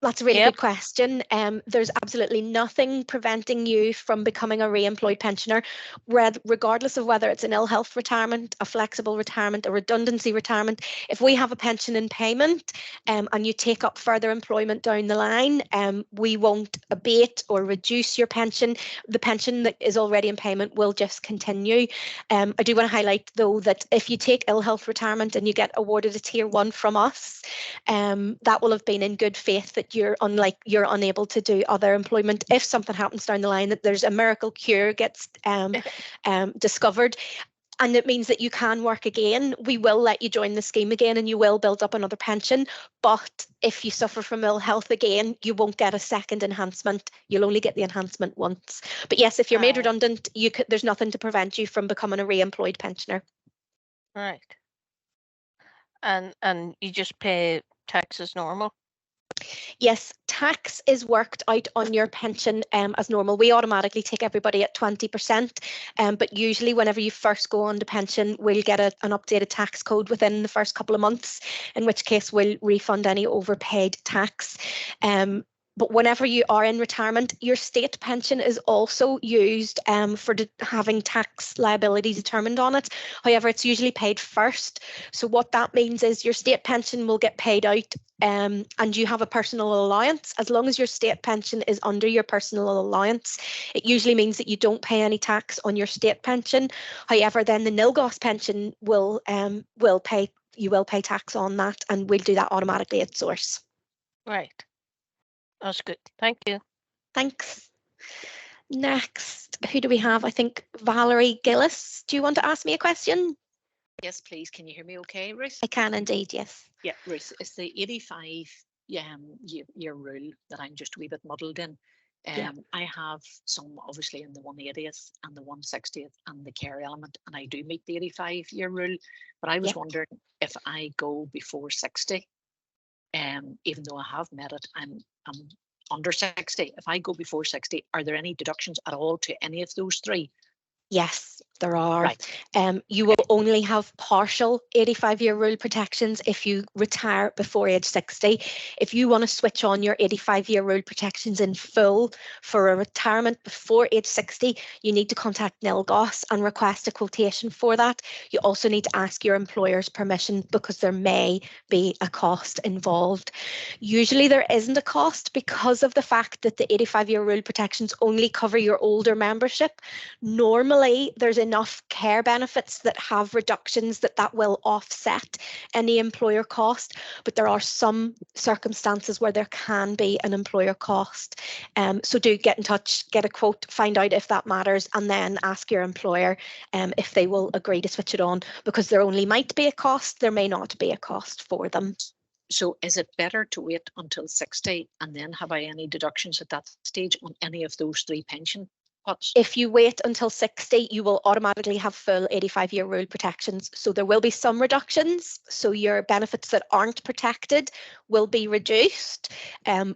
That's a really good question. There's absolutely nothing preventing you from becoming a re-employed pensioner, regardless of whether it's an ill health retirement, a flexible retirement, a redundancy retirement. If we have a pension in payment and you take up further employment down the line, we won't abate or reduce your pension. The pension that is already in payment will just continue. I do want to highlight, though, that if you take ill health retirement and you get awarded a tier 1 from us, that will have been in good faith that you're unable to do other employment. If something happens down the line, that there's a miracle cure gets discovered, and it means that you can work again, we will let you join the scheme again and you will build up another pension. But if you suffer from ill health again, you won't get a second enhancement. You'll only get the enhancement once. But yes, if you're made redundant, there's nothing to prevent you from becoming a re-employed pensioner. Right. And you just pay tax as normal? Yes, tax is worked out on your pension as normal. We automatically take everybody at 20%, but usually whenever you first go on to pension, we'll get an updated tax code within the first couple of months, in which case we'll refund any overpaid tax. But whenever you are in retirement, your state pension is also used for having tax liability determined on it. However, it's usually paid first. So what that means is your state pension will get paid out and you have a personal allowance. As long as your state pension is under your personal allowance, it usually means that you don't pay any tax on your state pension. However, then the NILGOSC pension will pay tax on that, and we'll do that automatically at source. Right. That's good. Thank you. Thanks. Next, who do we have? I think Valerie Gillis. Do you want to ask me a question? Yes, please. Can you hear me okay, Ruth? I can indeed, yes. Yeah, Ruth, it's the 85 year rule that I'm just a wee bit muddled in. I have some obviously in the 180th and the 160th and the care element, and I do meet the 85-year rule, but I was wondering if I go before 60, even though I have met it, I'm under 60. If I go before 60, are there any deductions at all to any of those three? Yes, there are. Right. You will only have partial 85-year rule protections if you retire before age 60. If you want to switch on your 85-year rule protections in full for a retirement before age 60, you need to contact NILGOSC and request a quotation for that. You also need to ask your employer's permission because there may be a cost involved. Usually there isn't a cost because of the fact that the 85-year rule protections only cover your older membership. Normally, there's enough care benefits that have reductions that will offset any employer cost, but there are some circumstances where there can be an employer cost. So do get in touch, get a quote, find out if that matters, and then ask your employer if they will agree to switch it on, because there only might be a cost, there may not be a cost for them. So is it better to wait until 60 and then have I any deductions at that stage on any of those three pension pots? If you wait until 60, you will automatically have full 85-year rule protections. So there will be some reductions. So your benefits that aren't protected will be reduced,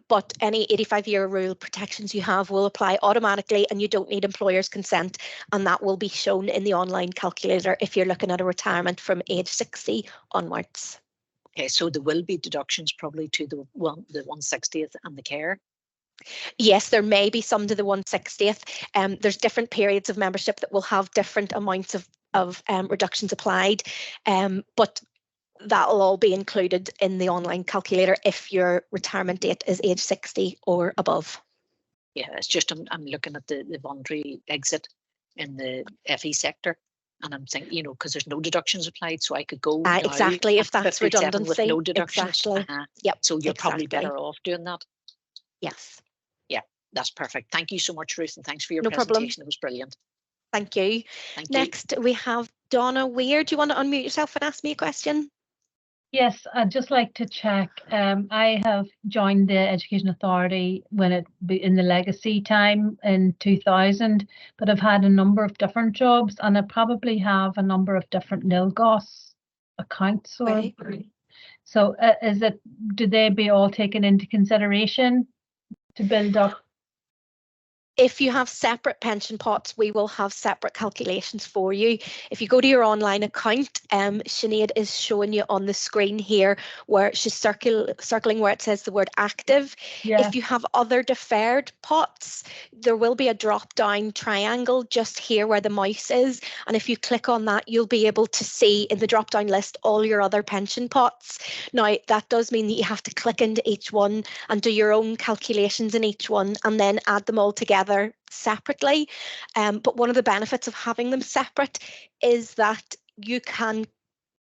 but any 85-year rule protections you have will apply automatically, and you don't need employer's consent, and that will be shown in the online calculator if you're looking at a retirement from age 60 onwards. Okay, so there will be deductions probably to the 160th and the care? Yes, there may be some to the 160th. There's different periods of membership that will have different amounts of reductions applied, but that will all be included in the online calculator if your retirement date is age 60 or above. Yeah, it's just I'm looking at the voluntary exit in the FE sector, and I'm thinking, because there's no deductions applied, so I could go exactly if that's redundancy with no deductions. Exactly. Yep. So you're probably better off doing that. Yes. Yeah, that's perfect. Thank you so much, Ruth, and thanks for your No presentation. problem. It was brilliant. Thank you. Thank Next, we have Donna Weir. Do you want to unmute yourself and ask me a question? Yes, I'd just like to check. I have joined the Education Authority when it be in the legacy time in 2000, but I've had a number of different jobs, and I probably have a number of different NILGOSC accounts. Or so, do they be all taken into consideration to build up? If you have separate pension pots, we will have separate calculations for you. If you go to your online account, Sinead is showing you on the screen here where she's circling where it says the word active. Yeah. If you have other deferred pots, there will be a drop down triangle just here where the mouse is. And if you click on that, you'll be able to see in the drop down list all your other pension pots. Now, that does mean that you have to click into each one and do your own calculations in each one and then add them all together separately. But one of the benefits of having them separate is that you can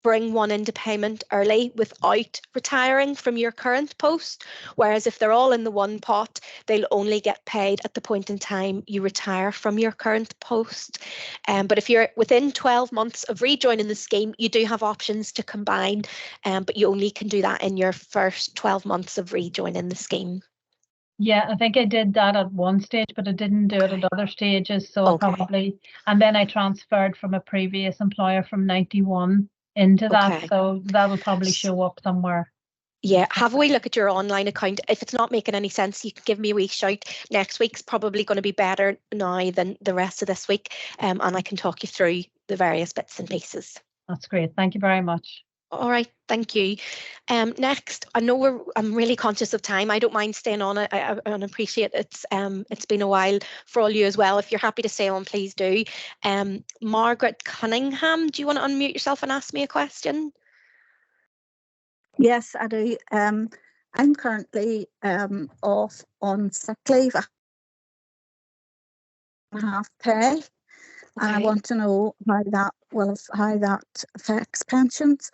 bring one into payment early without retiring from your current post, whereas if they're all in the one pot, they'll only get paid at the point in time you retire from your current post. But if you're within 12 months of rejoining the scheme, you do have options to combine, but you only can do that in your first 12 months of rejoining the scheme. Yeah, I think I did that at one stage, but I didn't do it at other stages. So probably, and then I transferred from a previous employer from 91 into that. So that'll probably show up somewhere. Yeah, have a wee look at your online account. If it's not making any sense, you can give me a wee shout. Next week's probably going to be better now than the rest of this week, and I can talk you through the various bits and pieces. That's great. Thank you very much. All right, thank you. Next, I know I'm really conscious of time. I don't mind staying on. I appreciate it's been a while for all you as well. If you're happy to stay on, please do. Margaret Cunningham, do you want to unmute yourself and ask me a question? Yes, I do. I'm currently off on sick leave. Half pay. And I want to know how that affects pensions.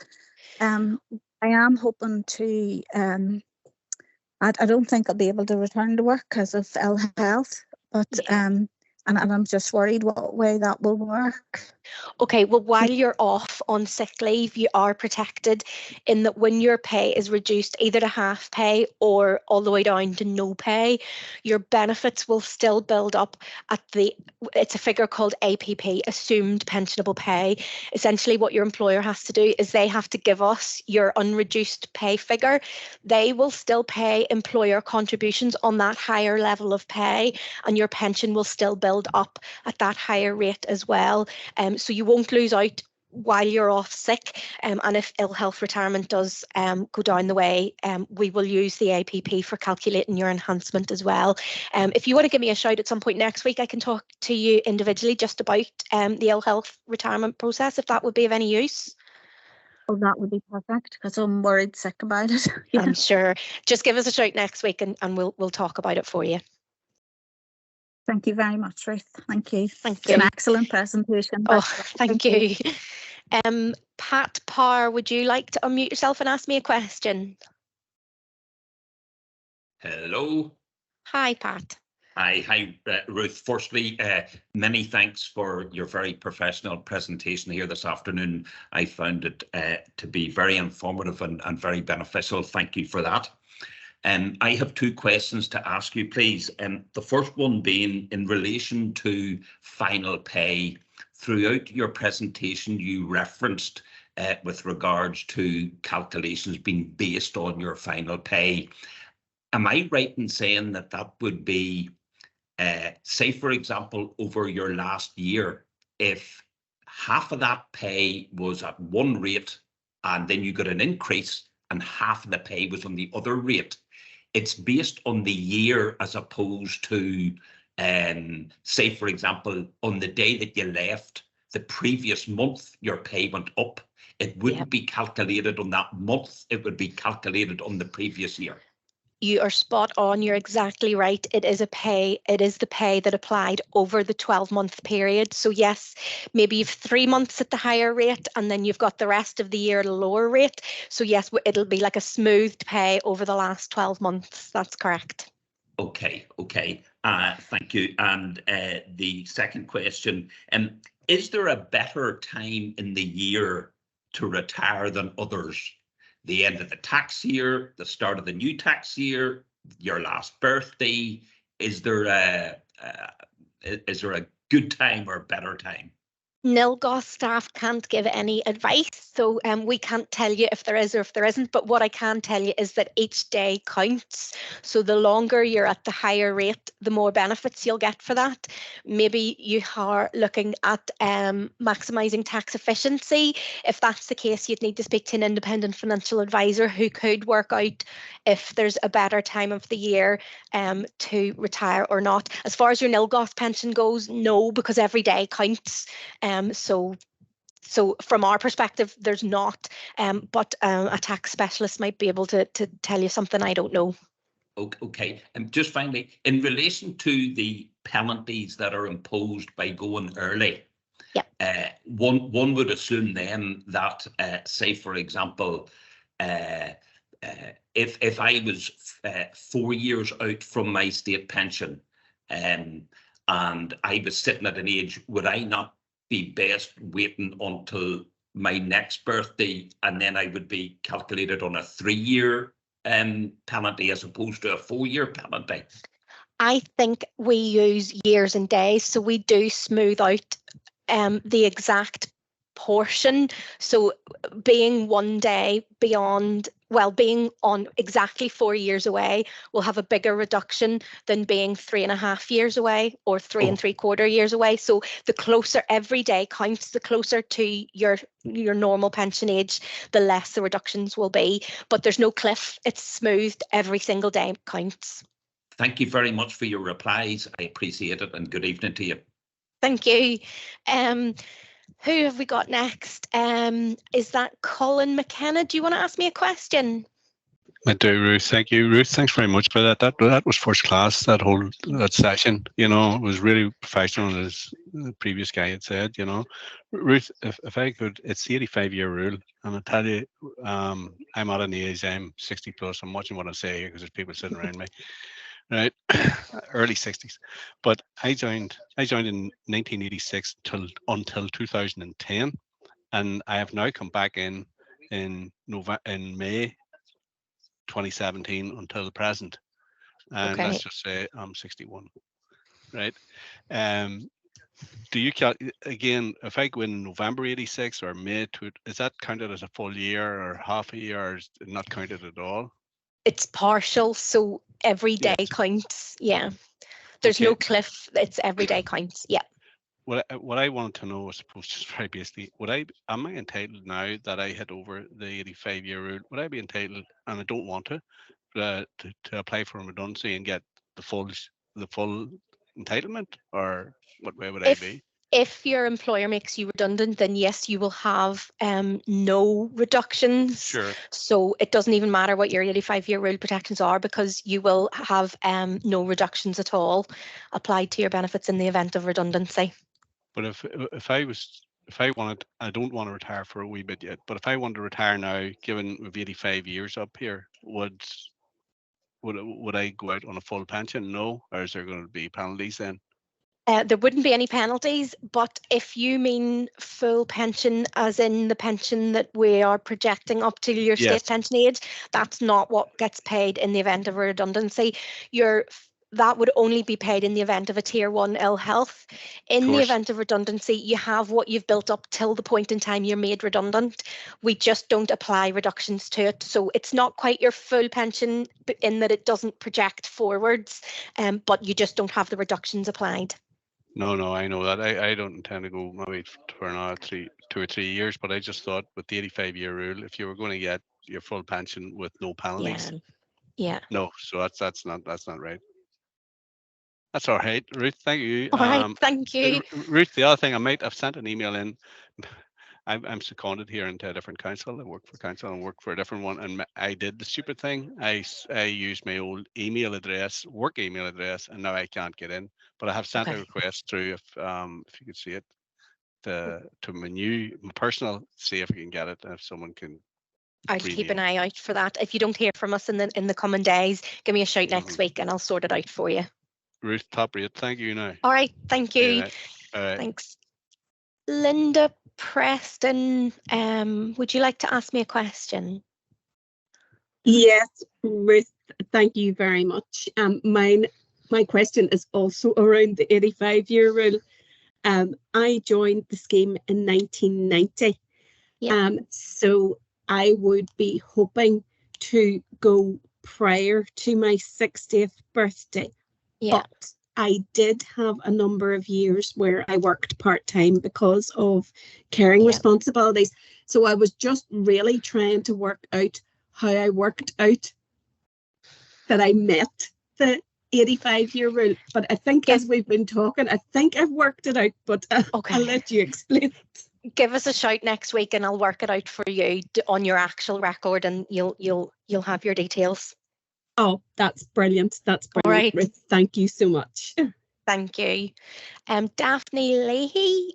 I am hoping to. I don't think I'll be able to return to work because of ill health, but and I'm just worried what way that will work. Okay, well, while you're off on sick leave, you are protected in that when your pay is reduced either to half pay or all the way down to no pay, your benefits will still build up at it's a figure called APP, assumed pensionable pay. Essentially, what your employer has to do is they have to give us your unreduced pay figure. They will still pay employer contributions on that higher level of pay, and your pension will still build up at that higher rate as well. So you won't lose out while you're off sick, and if ill health retirement does go down the way, we will use the APP for calculating your enhancement as well. If you want to give me a shout at some point next week, I can talk to you individually just about the ill health retirement process, if that would be of any use. Oh, that would be perfect because I'm worried sick about it. Yeah. I'm sure. Just give us a shout next week and we'll talk about it for you. Thank you very much, Ruth. Thank you. Thank it's you. An excellent presentation. Oh, thank you. Pat Parr, would you like to unmute yourself and ask me a question? Hello. Hi, Pat. Hi, Ruth. Firstly, many thanks for your very professional presentation here this afternoon. I found it to be very informative and very beneficial. Thank you for that. I have two questions to ask you, please. The first one being in relation to final pay. Throughout your presentation, you referenced with regards to calculations being based on your final pay. Am I right in saying that that would be, say, for example, over your last year, if half of that pay was at one rate and then you got an increase and half of the pay was on the other rate, it's based on the year as opposed to, say, for example, on the day that you left the previous month, your pay went up. It wouldn't be calculated on that month. It would be calculated on the previous year. You are spot on. You're exactly right. It is the pay that applied over the 12-month period. So yes, maybe you've 3 months at the higher rate and then you've got the rest of the year at a lower rate. So yes, it'll be like a smoothed pay over the last 12 months. That's correct. Okay. Thank you. And the second question, is there a better time in the year to retire than others? the end of the tax year, the start of the new tax year, your last birthday? Is there a good time or a better time? NILGOSC staff can't give any advice, so we can't tell you if there is or if there isn't, but what I can tell you is that each day counts. So the longer you're at the higher rate, the more benefits you'll get for that. Maybe you are looking at maximising tax efficiency. If that's the case, you'd need to speak to an independent financial advisor who could work out if there's a better time of the year to retire or not. As far as your NILGOSC pension goes, no, because every day counts. So from our perspective, there's not, but a tax specialist might be able to tell you something I don't know. Okay, and just finally, in relation to the penalties that are imposed by going early, one would assume then that, say for example, if I was 4 years out from my state pension, and I was sitting at an age, would I not be best waiting until my next birthday, and then I would be calculated on a 3-year penalty as opposed to a 4-year penalty? I think we use years and days, so we do smooth out the exact portion. So being 1 day beyond, well, being on exactly 4 years away will have a bigger reduction than being 3.5 years away or 3.75 years away. So the closer every day counts, the closer to your normal pension age, the less the reductions will be. But there's no cliff, it's smoothed, every single day counts. Thank you very much for your replies. I appreciate it, and good evening to you. Thank you. Who have we got next? Is that Colin McKenna? Do you want to ask me a question? I do, Ruth. Thank you, Ruth. Thanks very much for that. That was first class. That session, it was really professional, as the previous guy had said. Ruth, if I could, it's the 85-year rule, and I tell you, I'm at an age. I'm 60 plus. I'm watching what I say because there's people sitting around me. Right, early 60s, but I joined in 1986 until 2010, and I have now come back in May 2017 until the present, and let's just say I'm 61, right? Do you again, if I go in November 86 or May, is that counted as a full year or half a year, or is it not counted at all? It's partial, so every day counts. Yeah, there's no cliff. It's every day counts. Yeah. What I wanted to know, I suppose, just very basically, am I entitled now that I hit over the 85-year rule? Would I be entitled, and I don't want to apply for redundancy and get the full entitlement, or what way would I be? If your employer makes you redundant, then yes, you will have no reductions. Sure. So it doesn't even matter what your 85-year rule protections are, because you will have no reductions at all applied to your benefits in the event of redundancy. But if I wanted, I don't want to retire for a wee bit yet, but if I want to retire now, given we've 85 years up here, would I go out on a full pension? No, or is there going to be penalties then? There wouldn't be any penalties, but if you mean full pension, as in the pension that we are projecting up to your state pension age, that's not what gets paid in the event of a redundancy. That would only be paid in the event of a tier 1 ill health. In the event of redundancy, you have what you've built up till the point in time you're made redundant. We just don't apply reductions to it. So it's not quite your full pension in that it doesn't project forwards, but you just don't have the reductions applied. No, I know that. I don't intend to go maybe for another 2 or 3 years, but I just thought with the 85-year rule, if you were going to get your full pension with no penalties. Yeah. No, so that's not right. That's all right, Ruth. Thank you. All right, thank you. Ruth, the other thing I've sent an email in. I'm seconded here into a different council. I work for council and work for a different one, and I did the stupid thing. I used my old email address, work email address, and now I can't get in. But I have sent a request through, if you could see it, to my personal, see if I can get it, and if someone can. I'll keep an eye out for that. If you don't hear from us in the coming days, give me a shout next week, and I'll sort it out for you. Ruth, top rate. Thank you now. All right, thank you. Yeah, all right. Thanks. Linda Preston, would you like to ask me a question? Yes, Ruth, thank you very much. My question is also around the 85-year rule. I joined the scheme in 1990. Yeah. So I would be hoping to go prior to my 60th birthday. Yeah. But I did have a number of years where I worked part-time because of caring responsibilities. So I was just really trying to work out how I worked out that I met the 85-year rule. But I think as we've been talking, I think I've worked it out, but I'll let you explain it. Give us a shout next week and I'll work it out for you on your actual record, and you'll have your details. Oh, that's brilliant. That's brilliant. All right. Thank you so much. Thank you. Daphne Leahy,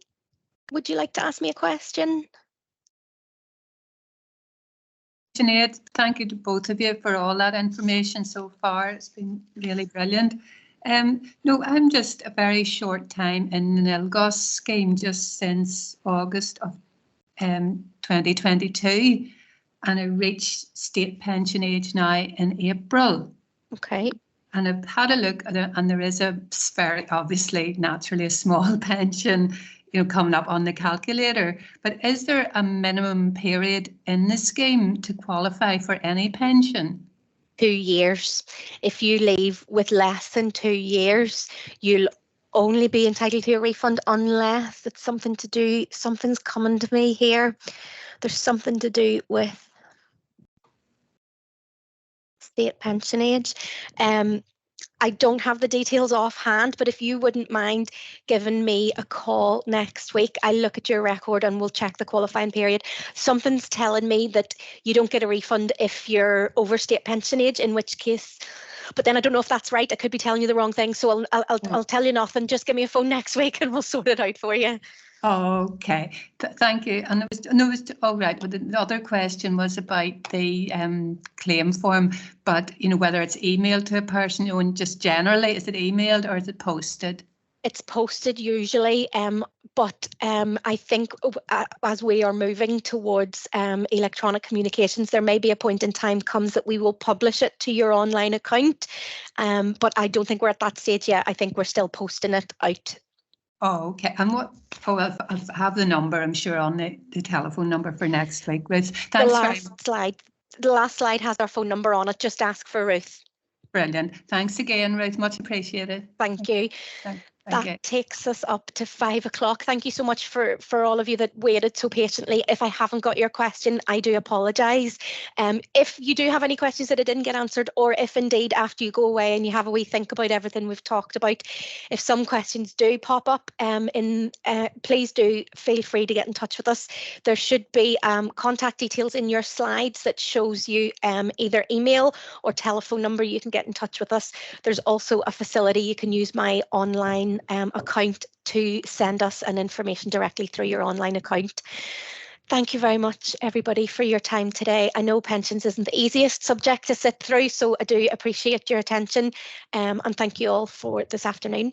would you like to ask me a question? Sinead, thank you to both of you for all that information so far. It's been really brilliant. No, I'm just a very short time in the NILGOSC scheme, just since August of 2022, and I reached state pension age now in April. Okay. And I've had a look at it, and there is a very, obviously, naturally a small pension, coming up on the calculator. But is there a minimum period in the scheme to qualify for any pension? 2 years. If you leave with less than 2 years, you'll only be entitled to a refund unless it's something to do, something's coming to me here. There's something to do with state pension age. I don't have the details offhand, but if you wouldn't mind giving me a call next week, I'll look at your record and we'll check the qualifying period. Something's telling me that you don't get a refund if you're over state pension age, in which case, but then I don't know if that's right. I could be telling you the wrong thing, so I'll tell you nothing. Just give me a phone next week and we'll sort it out for you. Okay, thank you. And there was all right. Well, the other question was about the claim form, but whether it's emailed to a person, and just generally, is it emailed or is it posted? It's posted usually, but I think as we are moving towards electronic communications, there may be a point in time comes that we will publish it to your online account, but I don't think we're at that stage yet. I think we're still posting it out. Oh, okay. And what? Oh, I'll have the number, I'm sure, on the telephone number for next week. Ruth, thanks very much. The last slide has our phone number on it. Just ask for Ruth. Brilliant. Thanks again, Ruth. Much appreciated. Thank you. Thank you. Takes us up to 5 o'clock. Thank you so much for all of you that waited so patiently. If I haven't got your question, I do apologise. If you do have any questions that I didn't get answered, or if indeed after you go away and you have a wee think about everything we've talked about, if some questions do pop up, please do feel free to get in touch with us. There should be contact details in your slides that shows you either email or telephone number. You can get in touch with us. There's also a facility you can use my online account to send us an information directly through your online account. Thank you very much, everybody, for your time today. I know pensions isn't the easiest subject to sit through, so I do appreciate your attention, and thank you all for this afternoon.